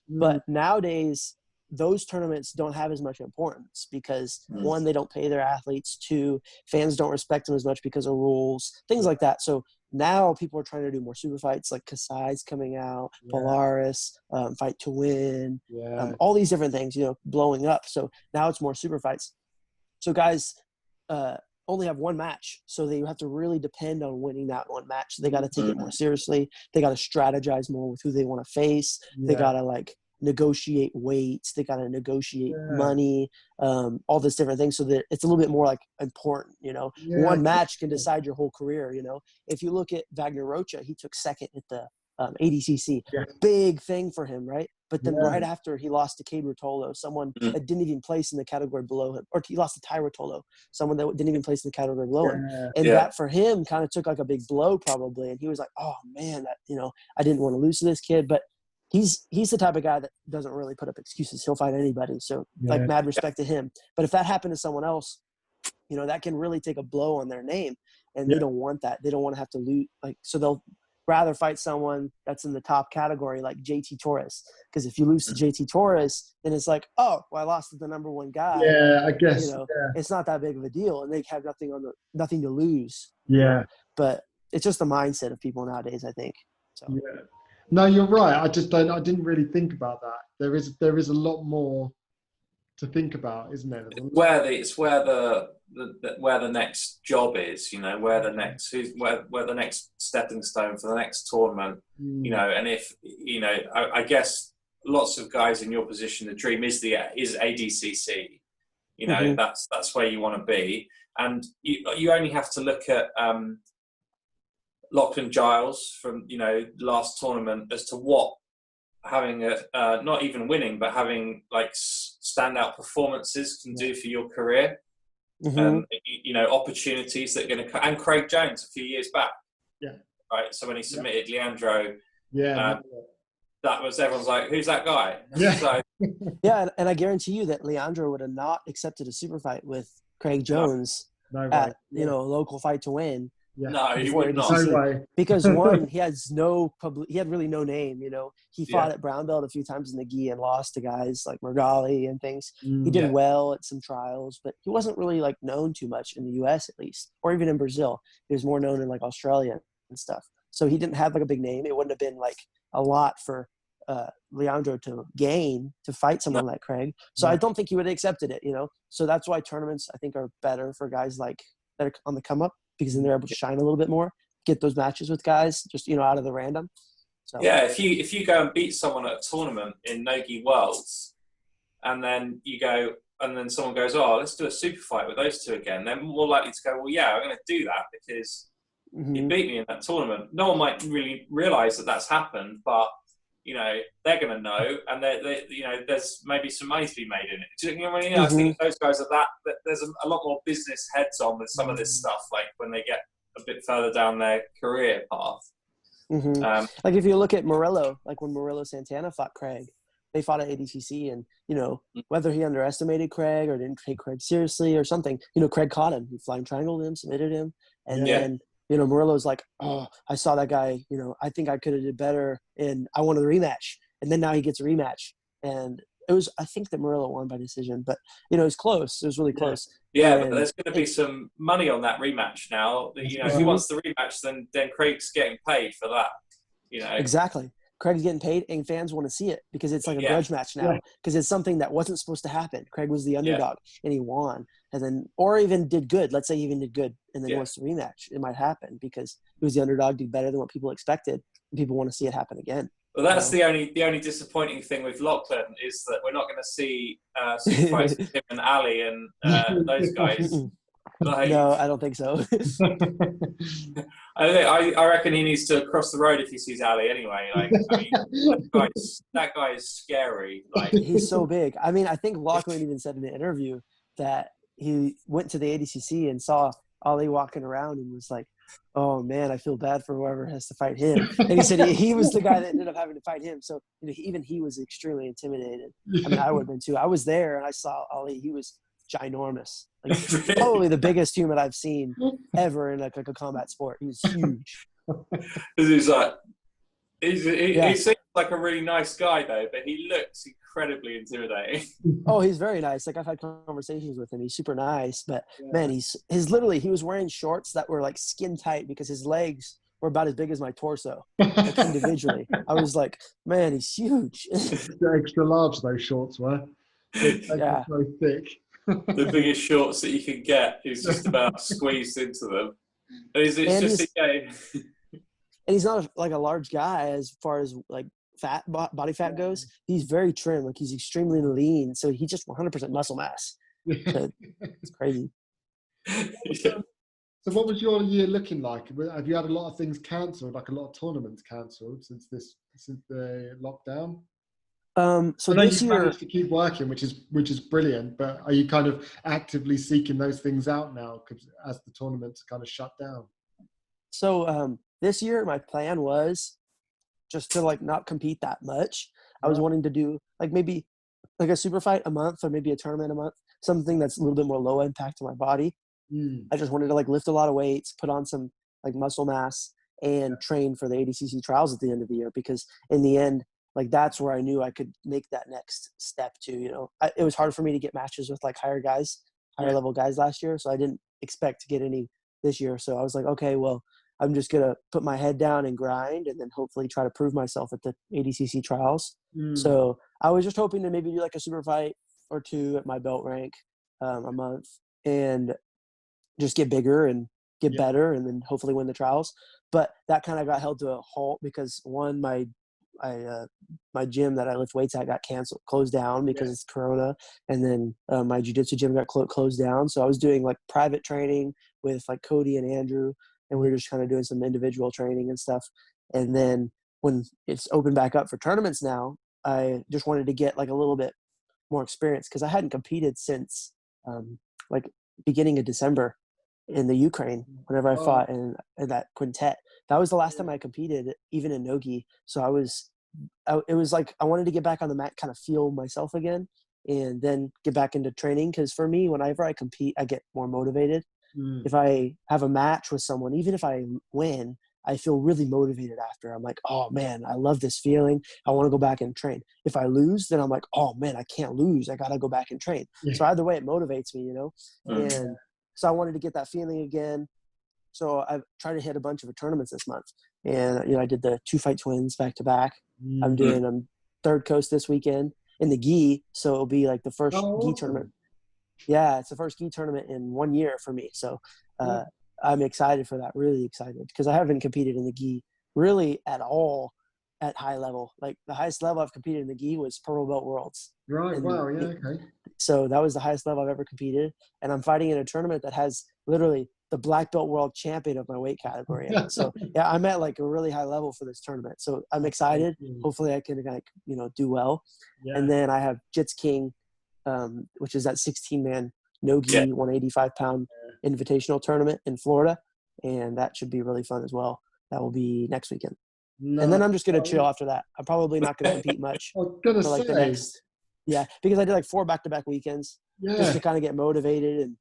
But nowadays, those tournaments don't have as much importance, because one, they don't pay their athletes. Two, fans don't respect them as much because of rules, things like that. So now people are trying to do more super fights, like Kasai's coming out, Polaris, Fight to Win, all these different things, blowing up. So now it's more super fights. So guys only have one match, so they have to really depend on winning that one match. So they got to take it more seriously. They got to strategize more with who they want to face. They got to like negotiate weights. They got to negotiate money, all this different things, so that it's a little bit more like important. One match can decide your whole career. If you look at Wagner Rocha, he took second at the ADCC, big thing for him, right? But then right after, he lost to Cade Rotolo, someone that didn't even place in the category below him, or he lost to Ty Rotolo, someone that didn't even place in the category below him. And that for him kind of took like a big blow probably. And he was like, oh man, I didn't want to lose to this kid. But he's the type of guy that doesn't really put up excuses. He'll fight anybody. So like, mad respect to him. But if that happened to someone else, that can really take a blow on their name. And they don't want that. They don't want to have to lose. Like, so they'll rather fight someone that's in the top category, like JT Torres. Because if you lose to JT Torres, then it's like, oh, well, I lost to the number one guy. I guess it's not that big of a deal, and they have nothing to lose. But it's just the mindset of people nowadays, I think. So. No, you're right. I didn't really think about that. There is a lot more to think about, isn't there? It's where the next job is, where the next stepping stone for the next tournament, and if I guess lots of guys in your position, the dream is ADCC, that's where you want to be, and you only have to look at Lachlan Giles from last tournament as to what having not even winning, but having like standout performances can do for your career. Opportunities that are going to, and Craig Jones a few years back, right. So when he submitted Leandro, that was, everyone's like, who's that guy? So, and I guarantee you that Leandro would have not accepted a super fight with Craig Jones at local Fight to Win. No, he would not. Because one, he had really no name. He fought at brown belt a few times in the gi and lost to guys like Mergali and things. He did well at some trials, but he wasn't really like known too much in the US, at least, or even in Brazil. He was more known in like Australia and stuff. So he didn't have like a big name. It wouldn't have been like a lot for Leandro to gain to fight someone like Craig. So I don't think he would have accepted it. So that's why tournaments, I think, are better for guys like that are on the come up, because then they're able to shine a little bit more, get those matches with guys just, out of the random. So yeah, if you go and beat someone at a tournament in Nogi Worlds, and then someone goes, oh, let's do a super fight with those two again, they're more likely to go, well, yeah, I'm going to do that because you beat me in that tournament. No one might really realise that that's happened, but they're going to know, and there's maybe some money to be made in it. Do you know what I mean? I think those guys that there's a lot more business heads on with some of this stuff, like when they get a bit further down their career path. Like if you look at Murillo, like when Murillo Santana fought Craig, they fought at ADCC, and whether he underestimated Craig or didn't take Craig seriously or something, Craig caught him. He flying triangled him, submitted him, and then Murillo's like, oh, I saw that guy. I think I could have did better, and I wanted a rematch. And then now he gets a rematch, and I think that Murillo won by decision, but it was close. It was really close. Yeah, but there's going to be some money on that rematch now. If he wants the rematch, then Craig's getting paid for that. Exactly. Craig's getting paid, and fans want to see it because it's like a grudge match now, because it's something that wasn't supposed to happen. Craig was the underdog, and he won, and then or even did good. Let's say he even did good, and then wants the rematch. It might happen because he was the underdog, did better than what people expected, and people want to see it happen again. Well, that's the only disappointing thing with Lachlan is that we're not going to see super fights with him and Ali and those guys. No, I don't think so. I reckon he needs to cross the road if he sees Ali anyway. That guy is scary. He's so big. I think Lachlan even said in the interview that he went to the ADCC and saw Ali walking around and was like, oh man, I feel bad for whoever has to fight him. And he said he was the guy that ended up having to fight him. So even he was extremely intimidated. I would have been too. I was there and I saw Ali. He was ginormous, probably the biggest human I've seen ever in like a combat sport. He was huge. He seems like a really nice guy though, but he looks incredibly intimidating. Oh, he's very nice. Like I've had conversations with him. He's super nice, but man, he was wearing shorts that were like skin tight because his legs were about as big as my torso, like individually. I was like, man, he's huge. Extra large those shorts were. So thick. The biggest shorts that you can get is just about squeezed into them. And he's not like a large guy as far as like body fat goes. He's very trim. Like he's extremely lean. So he's just 100% muscle mass. So it's crazy. So what was your year looking like? Have you had a lot of things cancelled, like a lot of tournaments cancelled since the lockdown? So I know this you've year, managed to keep working, which is brilliant. But are you kind of actively seeking those things out now as the tournaments kind of shut down? So this year, my plan was just to like not compete that much. I was wanting to do like maybe like a super fight a month or maybe a tournament a month, something that's a little bit more low impact to my body. I just wanted to like lift a lot of weights, put on some like muscle mass, and train for the ADCC trials at the end of the year, because in the end, like that's where I knew I could make that next step to, it was hard for me to get matches with like higher level guys last year. So I didn't expect to get any this year. So I was like, okay, well, I'm just going to put my head down and grind and then hopefully try to prove myself at the ADCC trials. So I was just hoping to maybe do like a super fight or two at my belt rank a month and just get bigger and get better and then hopefully win the trials. But that kind of got held to a halt because one, my gym that I lift weights at got closed down because it's Corona. And then my jiu-jitsu gym got closed down. So I was doing like private training with like Cody and Andrew, and we were just kind of doing some individual training and stuff. And then when it's opened back up for tournaments now, I just wanted to get like a little bit more experience because I hadn't competed since like beginning of December in the Ukraine whenever I fought in that quintet. That was the last time I competed, even in Nogi. So it was like I wanted to get back on the mat, kind of feel myself again, and then get back into training. Because for me, whenever I compete, I get more motivated. If I have a match with someone, even if I win, I feel really motivated after. I'm like, oh man, I love this feeling. I want to go back and train. If I lose, then I'm like, oh man, I can't lose. I got to go back and train. So either way, it motivates me, And so I wanted to get that feeling again. So I've tried to hit a bunch of tournaments this month. And, I did the 2-fight twins back to back. I'm doing Third Coast this weekend in the gi. So it'll be like the first gi tournament. Yeah, it's the first gi tournament in 1 year for me. So I'm excited for that, really excited, because I haven't competed in the gi really at all at high level. Like the highest level I've competed in the gi was Purple Belt Worlds. Right. And Wow. Yeah. Okay. so that was the highest level I've ever competed. And I'm fighting in a tournament that has literally the black belt world champion of my weight category in it. So yeah, I'm at like a really high level for this tournament. So I'm excited. Hopefully I can like, do well. Yeah. And then I have Jits King, which is that 16-man no-gi 185-pound invitational tournament in Florida. And that should be really fun as well. That will be next weekend. No. And then I'm just going to chill after that. I'm probably not going to compete much for like the next. Yeah, because I did like 4 back-to-back weekends just to kind of get motivated and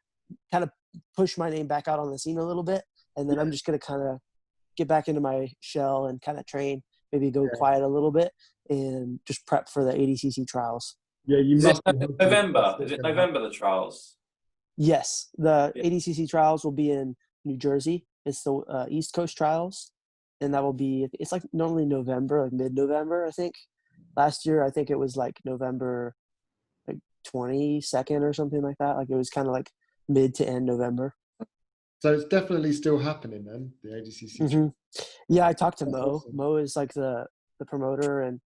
kind of push my name back out on the scene a little bit. And then I'm just going to kind of get back into my shell and kind of train, maybe go quiet a little bit and just prep for the ADCC trials. Yeah, you must. November? Is it November, the trials? Yes, the ADCC trials will be in New Jersey. It's the East Coast trials. And that will be, it's like normally November, like mid-November, I think. Last year, I think it was like November like 22nd or something like that. Like it was kind of like mid to end November. So it's definitely still happening then, the ADCC. Mm-hmm. Yeah, I talked to Mo. Awesome. Mo is like the promoter and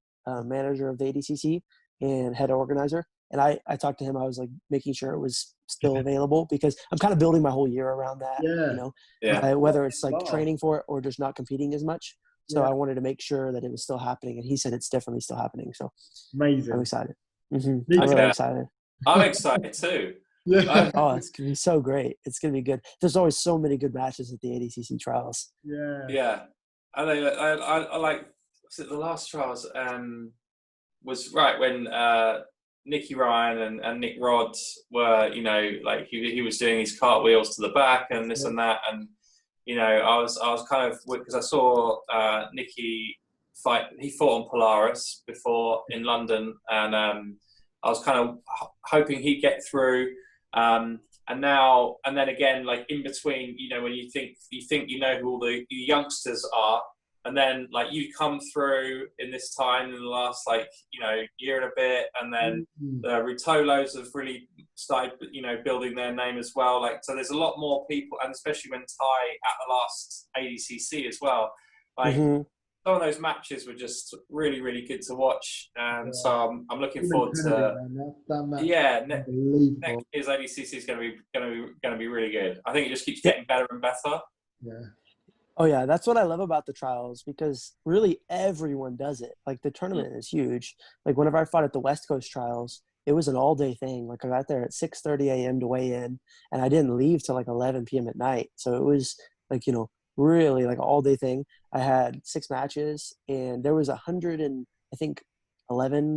manager of the ADCC and head organizer. And I talked to him. I was like making sure it was still available because I'm kind of building my whole year around that, whether it's like training for it or just not competing as much. So I wanted to make sure that it was still happening. And he said it's definitely still happening. So amazing. I'm excited. Mm-hmm. I'm really excited. I'm excited too. Oh, it's going to be so great. It's going to be good. There's always so many good matches at the ADCC trials. Yeah. I like, was it the last trials was right when Nicky Ryan and Nick Rod were, like he was doing his cartwheels to the back and this and that. And, I was kind of, because I saw Nicky fight, he fought on Polaris before in London. And I was kind of hoping he'd get through. And then again, like in between, when you think who all the youngsters are, and then like you come through in this time in the last year and a bit, and then the Rutolos have really started building their name as well. Like so, there's a lot more people, and especially when Ty at the last ADCC as well. Like some of those matches were just really really good to watch, and so I'm looking forward to that match. Next year's ADCC is going to be really good. I think it just keeps getting better and better. Yeah. Oh yeah, that's what I love about the trials because really everyone does it. Like the tournament is huge. Like whenever I fought at the West Coast trials, it was an all-day thing. Like I got there at 6:30 a.m. to weigh in, and I didn't leave till like 11 p.m. at night. So it was like really like an all-day thing. I had 6 matches, and there was 11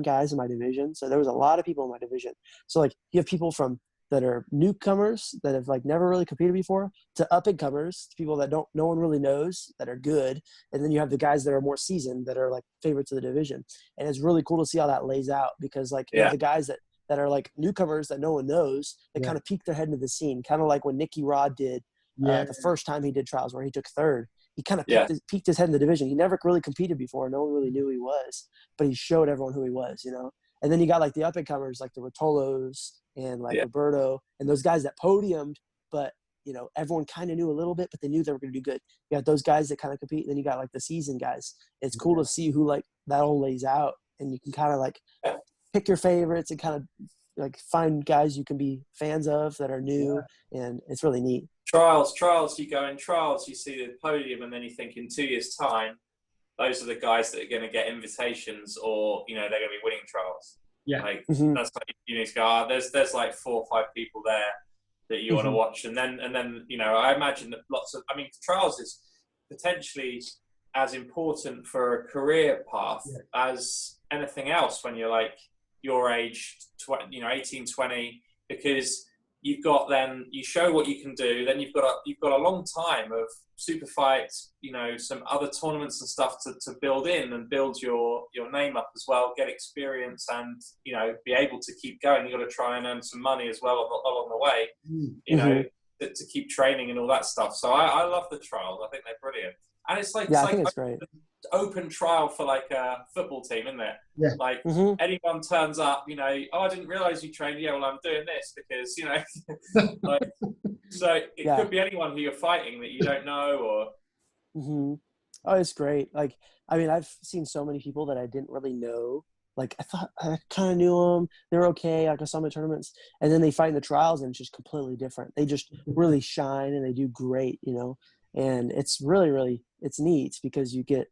guys in my division. So there was a lot of people in my division. So like you have people that are newcomers that have like never really competed before to up and comers, people that no one really knows that are good. And then you have the guys that are more seasoned that are like favorites of the division. And it's really cool to see how that lays out because like you have the guys that are like newcomers that no one knows that kind of peek their head into the scene. Kind of like when Nicky Rod did the first time he did trials where he took 3rd. He kind of peeked his head in the division. He never really competed before. No one really knew who he was, but he showed everyone who he was, And then you got like the up and comers, like the Rotolos and like Roberto and those guys that podiumed, but everyone kind of knew a little bit, but they knew they were going to do good. You got those guys that kind of compete, and then you got like the seasoned guys. It's cool to see who like that all lays out, and you can kind of like pick your favorites and kind of like find guys you can be fans of that are new, and it's really neat. Trials, you go in trials, you see the podium, and then you think in 2 years' time, those are the guys that are going to get invitations or, they're going to be winning trials. Yeah. Like, that's like, you need to go, there's like 4 or 5 people there that you want to watch. And then, I imagine that trials is potentially as important for a career path as anything else when you're like your age, 18, 20, because you show what you can do. Then you've got a long time of super fights, some other tournaments and stuff to build in and build your name up as well, get experience and, be able to keep going. You've got to try and earn some money as well along the way, to keep training and all that stuff. So I love the trials. I think they're brilliant. And it's like, I think it's great. open trial for like a football team, isn't it? Yeah. Like anyone turns up, you know, oh, I didn't realise you trained. Yeah, well, I'm doing this because, you know, like, so it could be anyone who you're fighting that you don't know, or. Oh, it's great. Like, I mean, I've seen so many people that I didn't really know. Like, I thought I kind of knew them. They're okay. Like, I saw them at tournaments. And then they fight in the trials, and it's just completely different. They just really shine, and they do great, you know. And it's really, really, it's neat because you get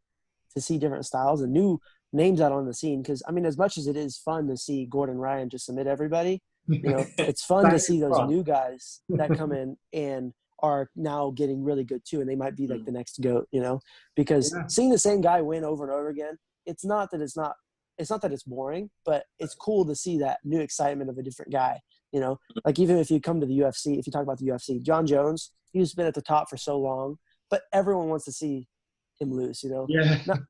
to see different styles and new names out on the scene. Because, I mean, as much as it is fun to see Gordon Ryan just submit everybody, you know, it's fun to see those new guys that come in and are now getting really good too. And they might be like the next GOAT, you know, because seeing the same guy win over and over again, it's not that it's boring, but it's cool to see that new excitement of a different guy, you know, like even if you come to the UFC, if you talk about the UFC, John Jones, he's been at the top for so long, but everyone wants to see him lose, you know,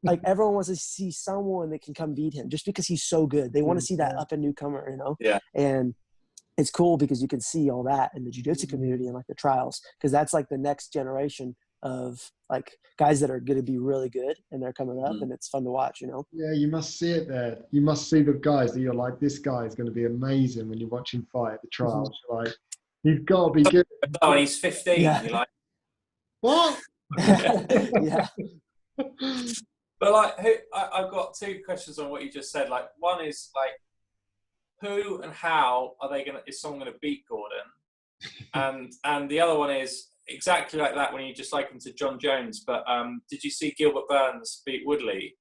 like everyone wants to see someone that can come beat him just because he's so good. They want to see that up and newcomer, you know? And it's cool because you can see all that in the jiu-jitsu community and like the trials, because that's like the next generation of like guys that are going to be really good and they're coming up and it's fun to watch, you know? Yeah, you must see it there. You must see the guys that you're like, this guy is going to be amazing when you're watching fight at the trials. You're like, he's got to be good. Oh, he's 15. You're like, what? Yeah. But like, I've got two questions on what you just said. Like, one is like, who and how are they is someone going to beat Gordon? And the other one is exactly like that when you just liken to John Jones. But did you see Gilbert Burns beat Woodley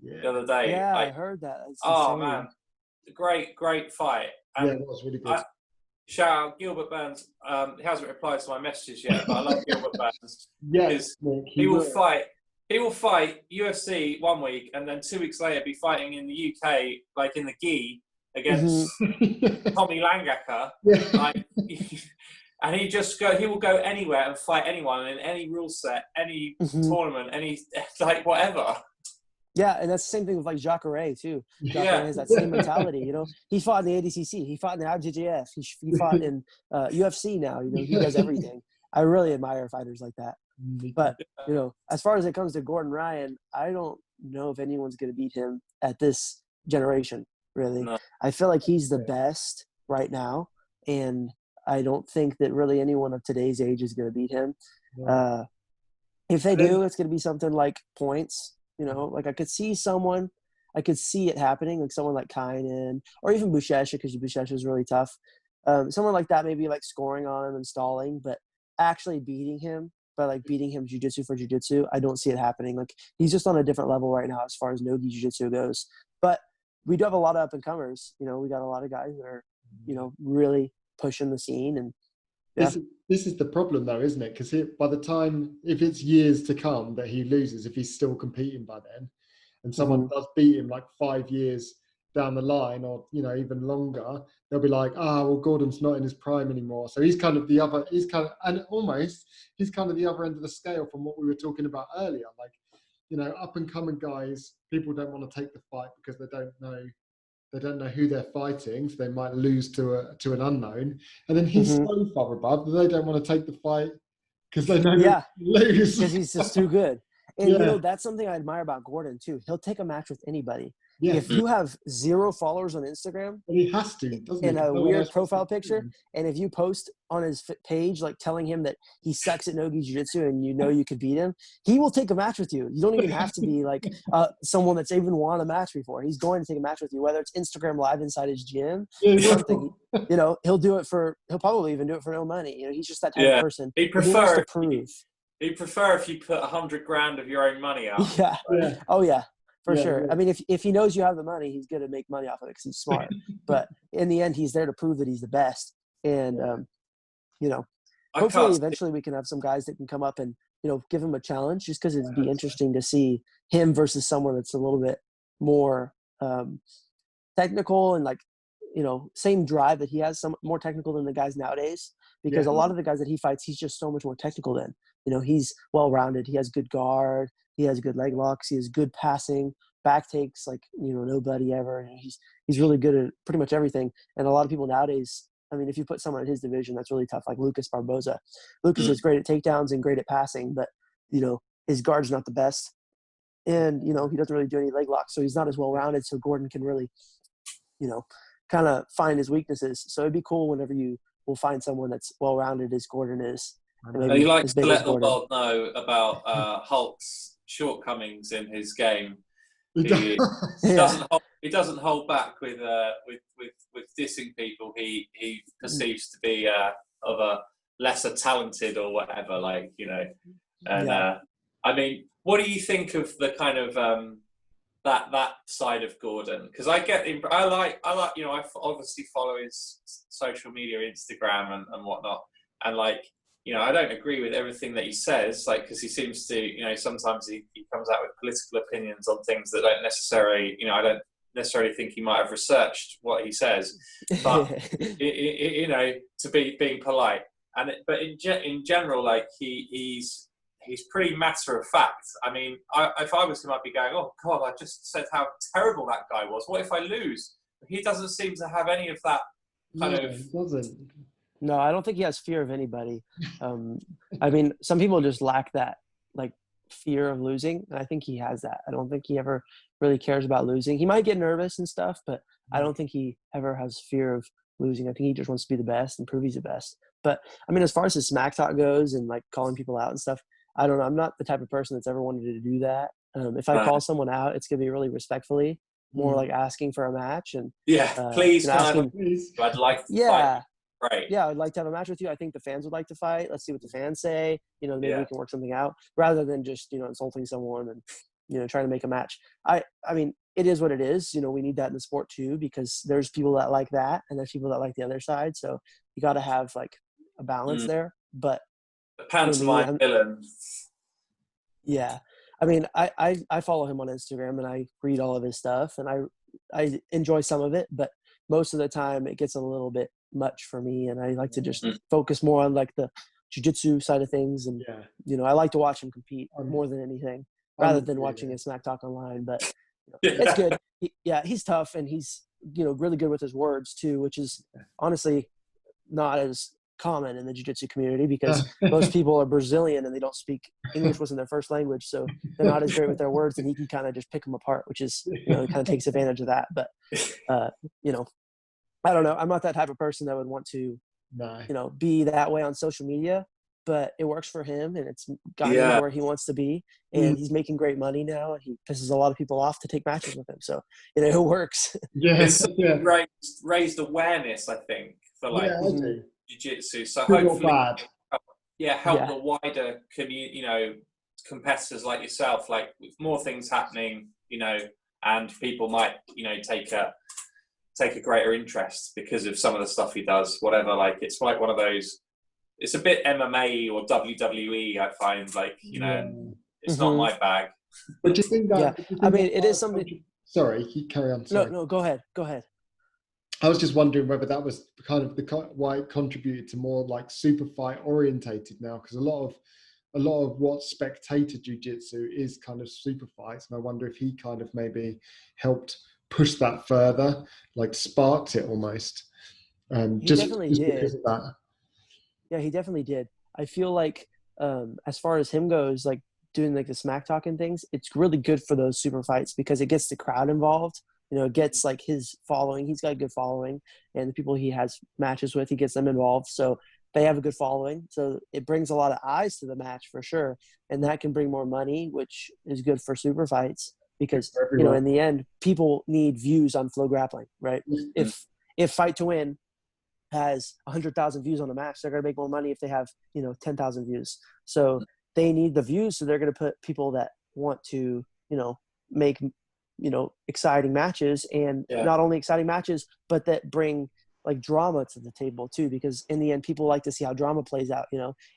the other day? Yeah, like, I heard that. It's oh insane. man, great fight. And it was really good. Shout out Gilbert Burns. He hasn't replied to my messages yet, but I love Gilbert Burns. Yes, he will fight. He will fight UFC 1 week and then 2 weeks later be fighting in the UK, like in the gi, against Tommy Langacker. Like, and he will go anywhere and fight anyone in any rule set, any tournament, any like whatever. Yeah, and that's the same thing with like Jacare too. Jacare has that same mentality, you know. He fought in the ADCC, he fought in the IBJJF, he fought in UFC now. You know, he does everything. I really admire fighters like that. But you know, as far as it comes to Gordon Ryan, I don't know if anyone's going to beat him at this generation. Really, no. I feel like he's the best right now, and I don't think that really anyone of today's age is going to beat him. Yeah. If they do, it's going to be something like points. You know, like I could see it happening, like someone like Kynan or even Buchecha, because Buchecha is really tough. Someone like that, maybe like scoring on him and stalling, but actually beating him by like beating him jiu-jitsu for jiu-jitsu, I don't see it happening. Like he's just on a different level right now as far as no-gi jiu-jitsu goes. But we do have a lot of up-and-comers. You know, we got a lot of guys that are, you know, really pushing the scene. And this is the problem though, isn't it? Because by the time, if it's years to come that he loses, if he's still competing by then, and someone does beat him like 5 years down the line, or you know, even longer, they'll be like, well, Gordon's not in his prime anymore. So he's kind of the other end of the scale from what we were talking about earlier. Like, you know, up and coming guys, people don't want to take the fight because they don't know who they're fighting, so they might lose to an unknown. And then he's so far above that they don't want to take the fight because they know they'll lose. Because he's just too good. And you know, that's something I admire about Gordon too. He'll take a match with anybody. Yeah. If you have 0 followers on Instagram, and he has to, doesn't he? In a weird profile picture, and if you post on his page like telling him that he sucks at no-gi jiu-jitsu and you know you could beat him, he will take a match with you. You don't even have to be like someone that's even won a match before. He's going to take a match with you, whether it's Instagram live inside his gym or something. You know, he'll probably even do it for no money. You know, he's just that type of person. He'd prefer if you put $100,000 of your own money up. Oh yeah. For sure. Yeah. I mean, if he knows you have the money, he's going to make money off of it because he's smart. But in the end, he's there to prove that he's the best. And, you know, hopefully eventually we can have some guys that can come up and, you know, give him a challenge, just because it'd be interesting to see him versus someone that's a little bit more technical and like, you know, same drive that he has, some more technical than the guys nowadays. Because a lot of the guys that he fights, he's just so much more technical than. You know, he's well-rounded. He has good guard. He has good leg locks. He has good passing, back takes like, you know, nobody ever. And he's really good at pretty much everything. And a lot of people nowadays, I mean, if you put someone in his division, that's really tough, like Lucas Barboza. Lucas is great at takedowns and great at passing, but, you know, his guard's not the best. and he doesn't really do any leg locks, so he's not as well rounded. So Gordon can really, kind of find his weaknesses. So it'd be cool whenever you will find someone that's well rounded as Gordon is. He likes to let the world know about Hulk's shortcomings in his game. He doesn't hold back with dissing people he perceives to be of a lesser talented or whatever, I mean, what do you think of the kind of that side of Gordon? Because I like I obviously follow his social media, Instagram and whatnot, and I don't agree with everything that he says, because he seems to, sometimes he comes out with political opinions on things that don't necessarily, I don't necessarily think he might have researched what he says, but to be being polite. But in general, he's pretty matter of fact. I mean, if I was him, I'd be going, oh God, I just said how terrible that guy was. What if I lose? He doesn't seem to have any of that kind of. He doesn't. No, I don't think he has fear of anybody. I mean, some people just lack that fear of losing, and I think he has that. I don't think he ever really cares about losing. He might get nervous and stuff, but I don't think he ever has fear of losing. I think he just wants to be the best and prove he's the best. But I mean, as far as his smack talk goes and calling people out and stuff, I don't know. I'm not the type of person that's ever wanted to do that. If I call someone out, it's gonna be really respectfully, more like asking for a match and please, please. I'd like to fight. Right. Yeah, I'd like to have a match with you. I think the fans would like to fight. Let's see what the fans say. Maybe we can work something out rather than just insulting someone and trying to make a match. I mean, it is what it is. We need that in the sport too, because there's people that like that and there's people that like the other side. So you got to have a balance there. But the pantomime villain. Yeah, I mean, I follow him on Instagram and I read all of his stuff and I enjoy some of it, but most of the time it gets a little bit much for me, and I like to just focus more on the jiu-jitsu side of things, and I like to watch him compete more than anything rather than watching his smack talk online. But it's good. He's tough, and he's really good with his words too, which is honestly not as common in the jiu-jitsu community because most people are Brazilian and they don't speak English wasn't their first language, so they're not as great with their words, and he can kind of just pick them apart, which is he kind of takes advantage of that. But I don't know. I'm not that type of person that would want to, be that way on social media, but it works for him and it's gotten him where he wants to be. And he's making great money now. And he pisses a lot of people off to take matches with him. So, it works. It's raised awareness, I think, for jiu-jitsu. So hopefully, help the wider community, competitors like yourself, with more things happening, and people might, take a greater interest because of some of the stuff he does, whatever. It's one of those, it's a bit MMA or WWE, I find, it's not my bag. But do you think that... I mean, it is something... Sorry, carry on. Sorry. No, go ahead. I was just wondering whether that was kind of why it contributed to more super fight orientated now, because a lot of what spectator jiu-jitsu is kind of super fights, and I wonder if he kind of maybe helped push that further, sparked it almost. He definitely did. Because of that. Yeah, he definitely did. I feel as far as him goes, doing the smack talk and things, it's really good for those super fights because it gets the crowd involved. It gets his following. He's got a good following, and the people he has matches with, he gets them involved. So they have a good following. So it brings a lot of eyes to the match for sure. And that can bring more money, which is good for super fights. Because, in the end, people need views on Flow Grappling, right? Mm-hmm. If Fight to Win has 100,000 views on a match, they're going to make more money if they have, 10,000 views. So they need the views. So they're going to put people that want to, make, exciting matches, and not only exciting matches, but that bring drama to the table too. Because in the end, people like to see how drama plays out.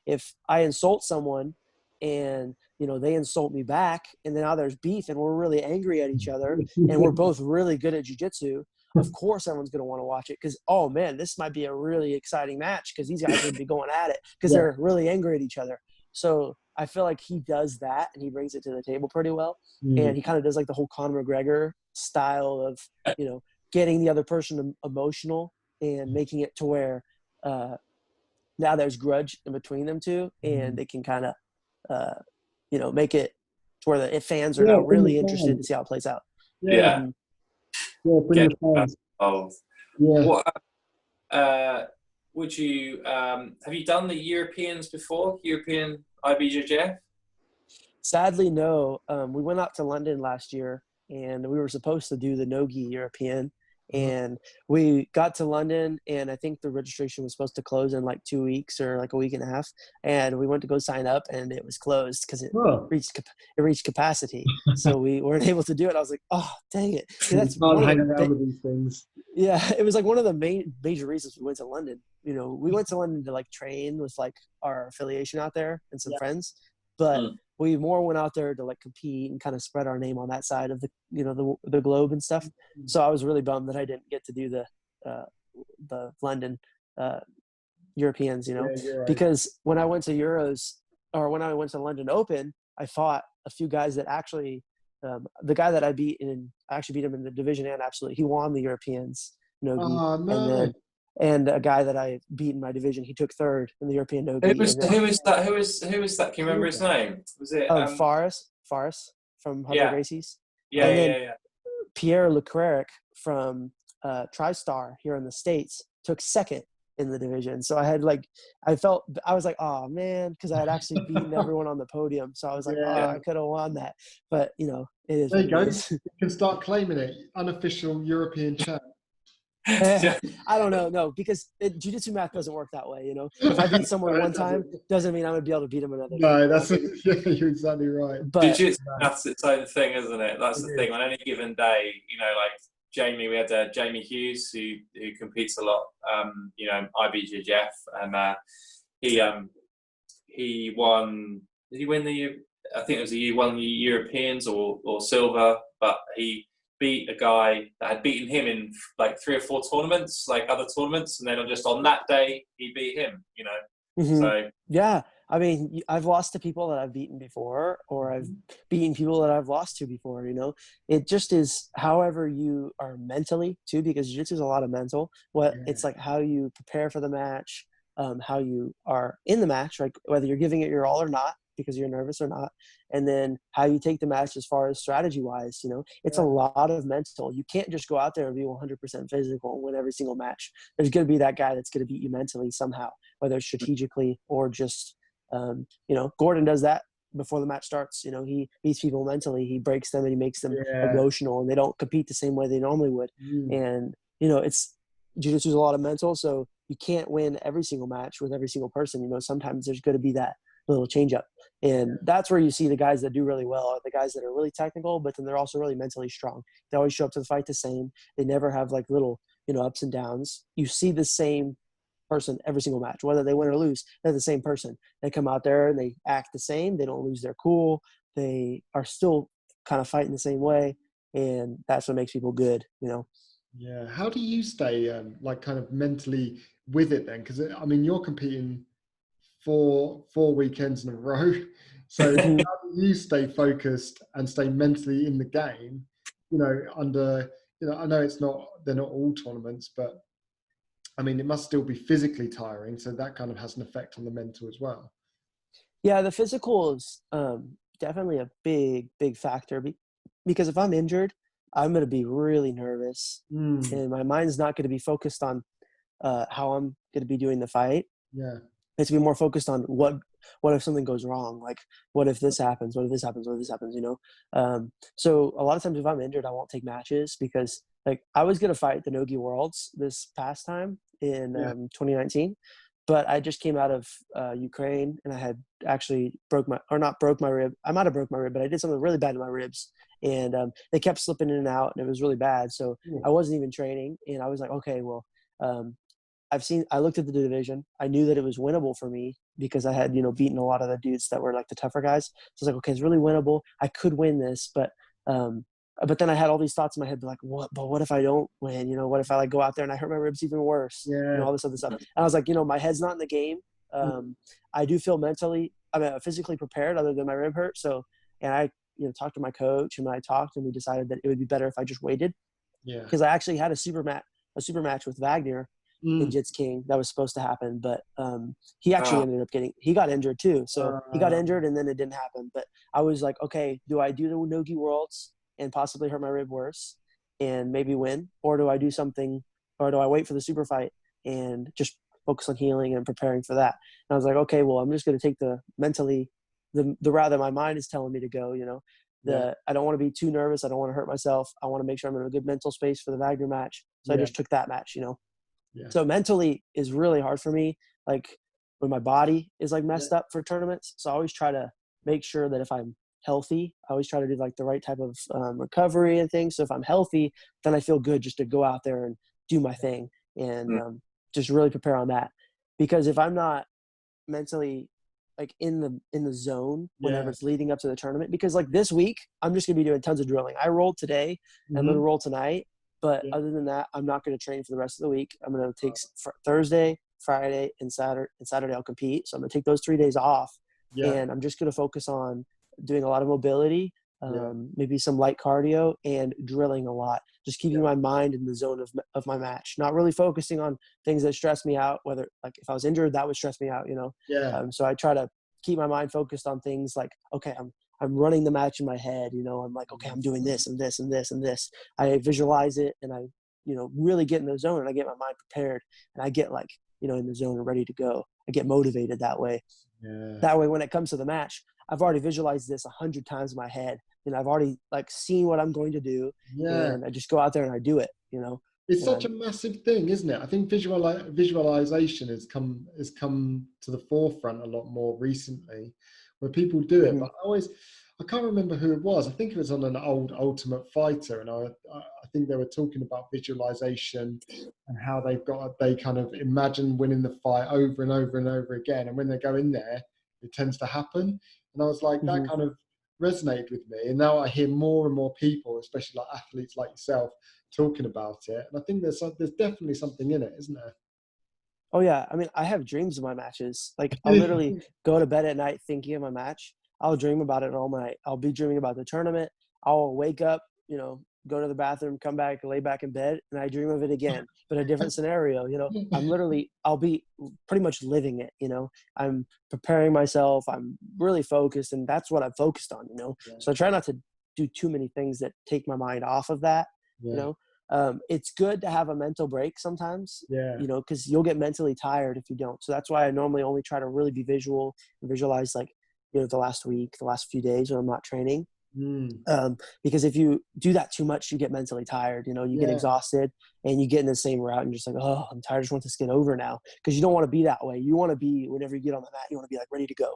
If I insult someone and they insult me back, and then now there's beef and we're really angry at each other and we're both really good at jiu-jitsu, of course everyone's going to want to watch it because, oh man, this might be a really exciting match because these guys would be going at it because they're really angry at each other. So I feel like he does that and he brings it to the table pretty well. And he kind of does the whole Conor McGregor style of, getting the other person emotional and making it to where now there's grudge in between them two, and they can kind of, make it to where the fans are now really interested to see how it plays out. Yeah. Bring the fans. What would you have you done the Europeans before? European IBJJF? Sadly, no. We went out to London last year, and we were supposed to do the Nogi European, and we got to London, and I think the registration was supposed to close in like 2 weeks or like a week and a half, and we went to go sign up, and it was closed because it reached capacity, so we weren't able to do it. I was like, oh, dang it! That's can't hang around with these things. Yeah, it was like one of the major reasons we went to London. You know, we went to London to like train with like our affiliation out there and some friends, but we more went out there to like compete and kind of spread our name on that side of the, you know, the globe and stuff. So I was really bummed that I didn't get to do the London Europeans, you know, because when I went to Euros, or when I went to London Open, I fought a few guys that actually, the guy that I actually beat him in the division, and absolutely, he won the Europeans Nogi, and a guy that I beat in my division, he took third in the European Nogi. Who was that? Can you remember his name? Was it Faris from Harvard Races? Yeah. Pierre Leclerc from TriStar here in the States took second in the division. So I was like, oh man, because I had actually beaten everyone on the podium. So I was like, I could have won that. But you know, it is. There you go. You can start claiming it. Unofficial European champ. I don't know, no, because jiu-jitsu math doesn't work that way, you know. If I beat someone one time, doesn't mean I'm gonna be able to beat him another time. No, you're exactly right. But jiu-jitsu math's its own thing, isn't it? That's the thing. On any given day, you know, like Jamie, we had Jamie Hughes who competes a lot, you know, IBJJF, and he won. Did he win I think it was he won the Europeans or silver, but he beat a guy that had beaten him in like 3 or 4 tournaments, like other tournaments, and then just on that day he beat him, you know. So yeah, I mean, I've lost to people that I've beaten before, or I've beaten people that I've lost to before, you know. It just is however you are mentally too, because jiu-jitsu is a lot of mental. It's like how you prepare for the match, how you are in the match, like whether you're giving it your all or not because you're nervous or not, and then how you take the match as far as strategy wise, you know. It's a lot of mental. You can't just go out there and be 100% physical and win every single match. There's going to be that guy that's going to beat you mentally somehow, whether it's strategically or just you know, Gordon does that before the match starts. You know, he beats people mentally, he breaks them, and he makes them emotional, and they don't compete the same way they normally would. And you know, it's jiu-jitsu is a lot of mental, so you can't win every single match with every single person. You know, sometimes there's going to be that little change up, and that's where you see the guys that do really well are the guys that are really technical, but then they're also really mentally strong. They always show up to the fight the same. They never have like little, you know, ups and downs. You see the same person every single match, whether they win or lose. They're the same person. They come out there and they act the same. They don't lose their cool. They are still kind of fighting the same way, and that's what makes people good, you know. Yeah. How do you stay like kind of mentally with it then? Because I mean, you're competing four weekends in a row. So how do you stay focused and stay mentally in the game, you know, under, you know, I know they're not all tournaments, but I mean, it must still be physically tiring. So that kind of has an effect on the mental as well. Yeah, the physical is definitely a big factor, because if I'm injured, I'm going to be really nervous, and my mind's not going to be focused on how I'm going to be doing the fight. Yeah. It's to be more focused on what if something goes wrong? Like, what if this happens? What if this happens? What if this happens? You know? So a lot of times if I'm injured, I won't take matches, because like I was going to fight the Nogi Worlds this past time in 2019, but I just came out of Ukraine, and I had actually not broke my rib. I might have broke my rib, but I did something really bad to my ribs, and they kept slipping in and out, and it was really bad. So I wasn't even training, and I was like, okay, well, I looked at the division. I knew that it was winnable for me because I had, you know, beaten a lot of the dudes that were like the tougher guys. So I was like, okay, it's really winnable. I could win this, but then I had all these thoughts in my head, like, what if I don't win? You know, what if I like go out there and I hurt my ribs even worse? You know, all this other stuff. And I was like, you know, my head's not in the game. I do feel physically prepared other than my rib hurt. So, and I, you know, talked to my coach, and when I talked, and we decided that it would be better if I just waited. Yeah. Because I actually had a super match with Wagner in Jits King that was supposed to happen, but he actually ended up he got injured too. So he got injured and then it didn't happen. But I was like, okay, do I do the Nogi Worlds and possibly hurt my rib worse and maybe win? Or do I do something, or do I wait for the super fight and just focus on healing and preparing for that? And I was like, okay, well, I'm just going to take the route that my mind is telling me to go, you know. I don't want to be too nervous. I don't want to hurt myself. I want to make sure I'm in a good mental space for the Wagner match. So I just took that match, you know. Yeah. So mentally is really hard for me, like when my body is like messed up for tournaments. So I always try to make sure that if I'm healthy, I always try to do like the right type of recovery and things. So if I'm healthy, then I feel good just to go out there and do my thing and just really prepare on that. Because if I'm not mentally like in the zone whenever it's leading up to the tournament, because like this week I'm just gonna be doing tons of drilling. I rolled today and I'm gonna roll tonight, but other than that I'm not gonna train for the rest of the week. I'm gonna take Thursday, Friday, and Saturday I'll compete. So I'm gonna take those 3 days off and I'm just gonna focus on doing a lot of mobility, maybe some light cardio and drilling a lot, just keeping my mind in the zone of my match, not really focusing on things that stress me out, whether like if I was injured, that would stress me out, you know? So I try to keep my mind focused on things like, okay, I'm running the match in my head, you know, I'm like, okay, I'm doing this and this and this and this. I visualize it and I, you know, really get in the zone and I get my mind prepared and I get like, you know, in the zone and ready to go. I get motivated that way. That way, when it comes to the match, I've already visualized this 100 times in my head. And I've already like seen what I'm going to do. And I just go out there and I do it, you know. It's such a massive thing, isn't it? I think visualization has come to the forefront a lot more recently, where people do it. But I can't remember who it was. I think it was on an old Ultimate Fighter, and I think they were talking about visualization and how they kind of imagine winning the fight over and over and over again, and when they go in there, it tends to happen. And I was like, that kind of resonated with me. And now I hear more and more people, especially like athletes like yourself, talking about it. And I think there's definitely something in it, isn't there? Oh yeah. I mean, I have dreams of my matches. Like I'll literally go to bed at night thinking of my match. I'll dream about it all night. I'll be dreaming about the tournament. I'll wake up, you know, go to the bathroom, come back, lay back in bed, and I dream of it again, but a different scenario, you know. I'll be pretty much living it, you know. I'm preparing myself. I'm really focused, and that's what I'm focused on, you know. So I try not to do too many things that take my mind off of that, you know. It's good to have a mental break sometimes, you know, because you'll get mentally tired if you don't. So that's why I normally only try to really be visual and visualize, like, you know, the last week, the last few days when I'm not training. Because if you do that too much, you get mentally tired, you know, you get exhausted and you get in the same route and you're just like, oh, I'm tired. I just want this to get over now. Because you don't want to be that way. You want to be, whenever you get on the mat, you want to be like ready to go.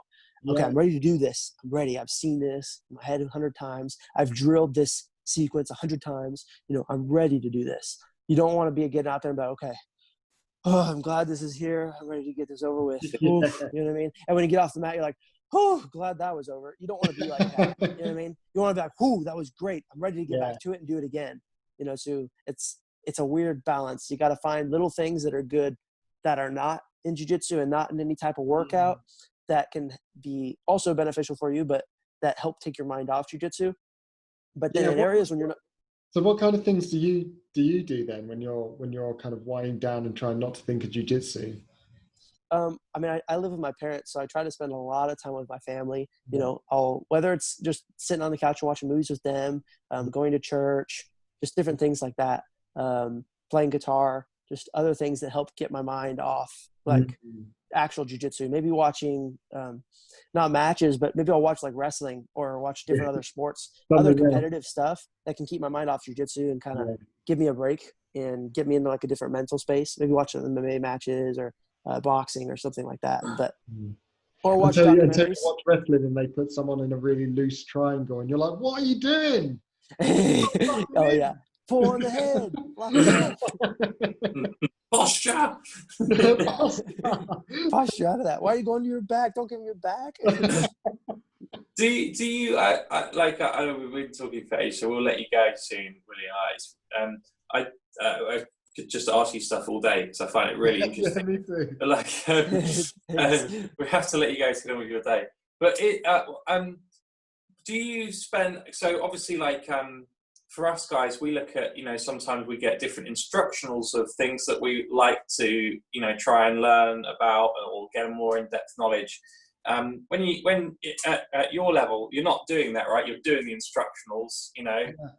Okay, I'm ready to do this. I'm ready. I've seen this in my head 100 times. I've drilled this sequence 100 times. You know, I'm ready to do this. You don't want to be getting out there and be like, okay, oh, I'm glad this is here. I'm ready to get this over with. Oof, you know what I mean? And when you get off the mat, you're like, oh, glad that was over. You don't want to be like that. You know what I mean? You want to be like, whoo, that was great. I'm ready to get back to it and do it again. You know, so it's a weird balance. You got to find little things that are good that are not in jiu-jitsu and not in any type of workout that can be also beneficial for you, but that help take your mind off jiu-jitsu. But then in areas when you're not. So what kind of things do you do then when you're kind of winding down and trying not to think of jiu-jitsu? I mean, I live with my parents, so I try to spend a lot of time with my family. You know, whether it's just sitting on the couch and watching movies with them, going to church, just different things like that, playing guitar, just other things that help get my mind off, like actual jiu-jitsu. Maybe watching, not matches, but maybe I'll watch like wrestling or watch different other sports, other competitive stuff that can keep my mind off jiu-jitsu and kind of give me a break and get me into like a different mental space. Maybe watch MMA matches or boxing or something like that, but or watch documentaries. Until you watch wrestling and they put someone in a really loose triangle and you're like, what are you doing? Oh yeah, pull on the head, posture. Posture out of that. Why are you going to your back? Don't give me your back. Do you like I know we've been talking for age, so we'll let you go soon, Willie. I could just ask you stuff all day because I find it really interesting. Me too. But like, we have to let you go to get on with your day. But do you spend? So obviously, like for us guys, we look at, sometimes we get different instructionals of things that we like to, try and learn about or get a more in-depth knowledge. When at your level, you're not doing that, right? You're doing the instructionals,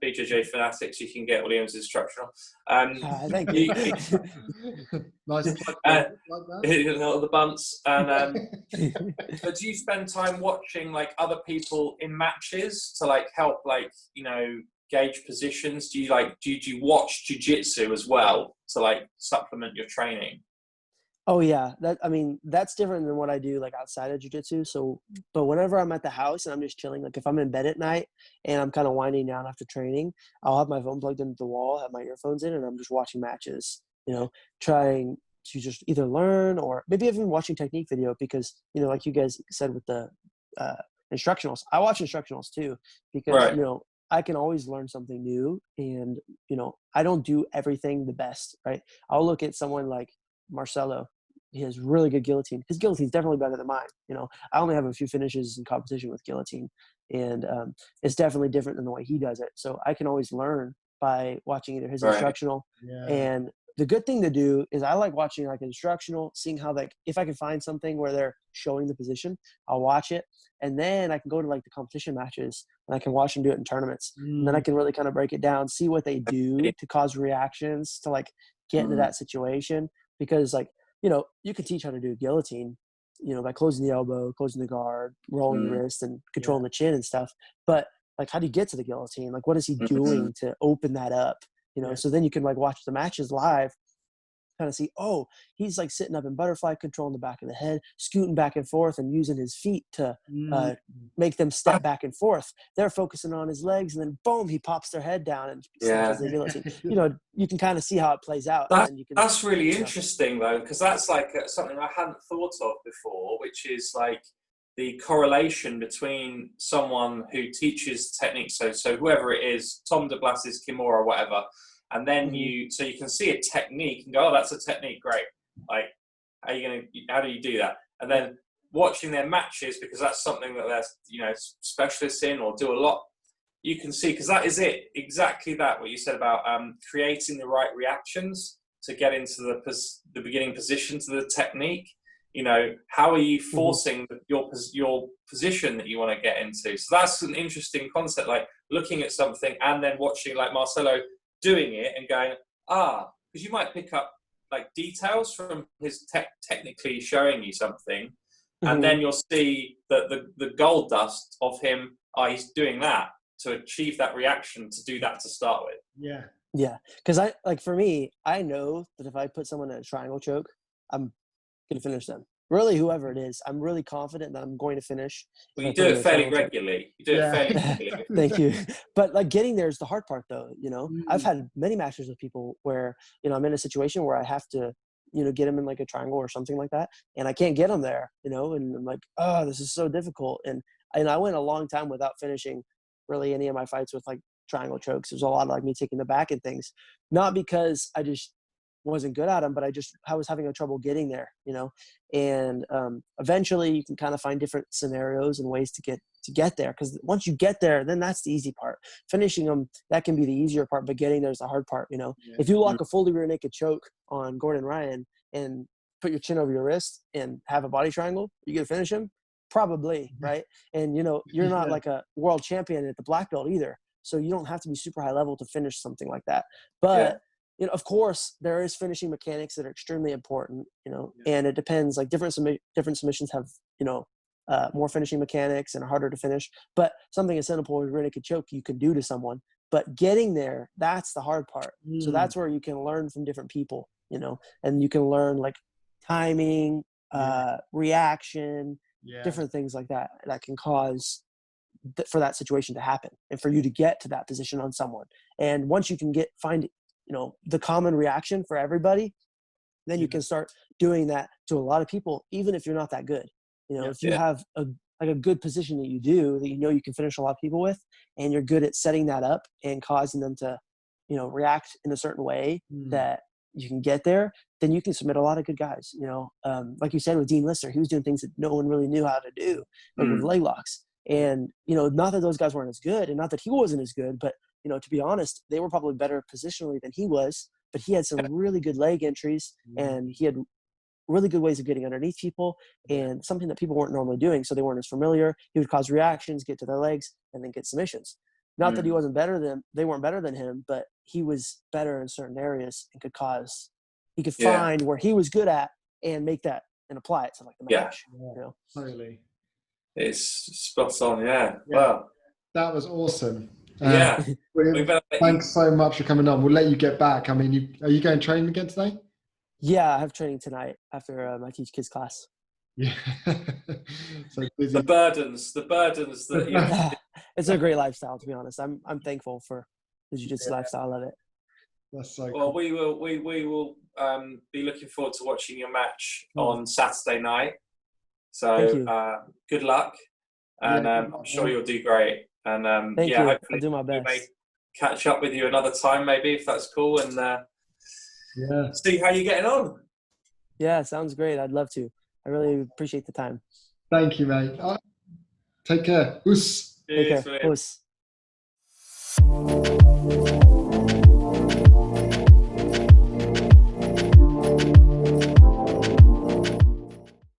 BJJ Fanatics, you can get Williams instructional. Thank you. Nice the bunts. But do you spend time watching like other people in matches to like help, like, gauge positions? Do you watch jiu-jitsu as well to like supplement your training? Oh yeah, that's different than what I do like outside of jiu-jitsu. So, but whenever I'm at the house and I'm just chilling, like if I'm in bed at night and I'm kind of winding down after training, I'll have my phone plugged into the wall, have my earphones in, and I'm just watching matches, trying to just either learn or maybe even watching technique video because, like you guys said with the instructionals, I watch instructionals too because, right. I can always learn something new and, I don't do everything the best, right? I'll look at someone like Marcelo. He has really good guillotine. His guillotine's definitely better than mine. I only have a few finishes in competition with guillotine, and it's definitely different than the way he does it. So I can always learn by watching either his instructional. Yeah. And the good thing to do is I like watching like instructional, seeing how like if I can find something where they're showing the position, I'll watch it, and then I can go to like the competition matches and I can watch them do it in tournaments, and then I can really kind of break it down, see what they do to cause reactions to like get into that situation because like. You can teach how to do a guillotine, by closing the elbow, closing the guard, rolling the wrist, and controlling the chin and stuff. But like, how do you get to the guillotine? Like, what is he doing to open that up? So then you can like watch the matches live, kind of see, oh, he's like sitting up in butterfly, controlling the back of the head, scooting back and forth and using his feet to make them step back and forth. They're focusing on his legs, and then boom, he pops their head down and does the guillotine. You can kind of see how it plays out. That's really interesting though, because that's like something I hadn't thought of before, which is like the correlation between someone who teaches techniques. So whoever it is, Tom DeBlass's Kimura or whatever, and then you can see a technique and go, oh, that's a technique, great. Like, how do you do that? And then watching their matches, because that's something that they're, specialists in or do a lot, you can see, because that is it, exactly that, what you said about creating the right reactions to get into the beginning position to the technique. How are you forcing your position that you want to get into? So that's an interesting concept, like looking at something and then watching like Marcelo doing it and going, because you might pick up like details from his technically showing you something, and then you'll see that the gold dust of him, he's doing that to achieve that reaction, to do that to start with. Yeah, because for me, I know that if I put someone in a triangle choke, I'm gonna finish them. Really, whoever it is, I'm really confident that I'm going to finish. Well, you do it fairly regularly. Thank you. But like getting there is the hard part, though. I've had many matches with people where I'm in a situation where I have to get them in like a triangle or something like that, and I can't get them there. And I'm like, oh, this is so difficult. And I went a long time without finishing really any of my fights with like triangle chokes. There's a lot of like me taking the back and things, not because I just wasn't good at them, but I was having a trouble getting there, and eventually you can kind of find different scenarios and ways to get there, because once you get there, then that's the easy part. Finishing them, that can be the easier part, but getting there is the hard part. If you lock a fully rear naked choke on Gordon Ryan and put your chin over your wrist and have a body triangle, you gonna finish him? Probably, right? And you're not like a world champion at the black belt either, so you don't have to be super high level to finish something like that. But of course, there is finishing mechanics that are extremely important, and it depends. Like different submissions have, more finishing mechanics and are harder to finish. But something as simple as rear naked choke you can do to someone. But getting there, that's the hard part. So that's where you can learn from different people, and you can learn like timing, reaction, different things like that can cause for that situation to happen and for you to get to that position on someone. And once you can find the common reaction for everybody, then you can start doing that to a lot of people, even if you're not that good. If you have a good position that you do, that you can finish a lot of people with, and you're good at setting that up and causing them to, react in a certain way that you can get there, then you can submit a lot of good guys. Like you said with Dean Lister, he was doing things that no one really knew how to do, like with leg locks. And, not that those guys weren't as good and not that he wasn't as good, but, you know, to be honest, they were probably better positionally than he was, but he had some really good leg entries, and he had really good ways of getting underneath people, and something that people weren't normally doing, so they weren't as familiar. He would cause reactions, get to their legs, and then get submissions. Not that he wasn't better than they weren't better than him, but he was better in certain areas and he could find where he was good at and make that and apply it to like the match. You know? Totally. It's spot on. Yeah. Wow. That was awesome. Thanks so much for coming on. We'll let you get back. I mean, are you going training again today? Yeah, I have training tonight after I teach kids class. Yeah. So busy. The burdens that It's a great lifestyle, to be honest. I'm thankful for the jiu-jitsu lifestyle. I love it. That's so well, cool. we will be looking forward to watching your match on Saturday night. So good luck, and I'm sure you'll do great. And Thank you. I'll do my best. We may catch up with you another time, maybe, if that's cool, and see how you're getting on. Yeah, sounds great. I'd love to. I really appreciate the time. Thank you, mate. Take care. Oos. Take care. Oos.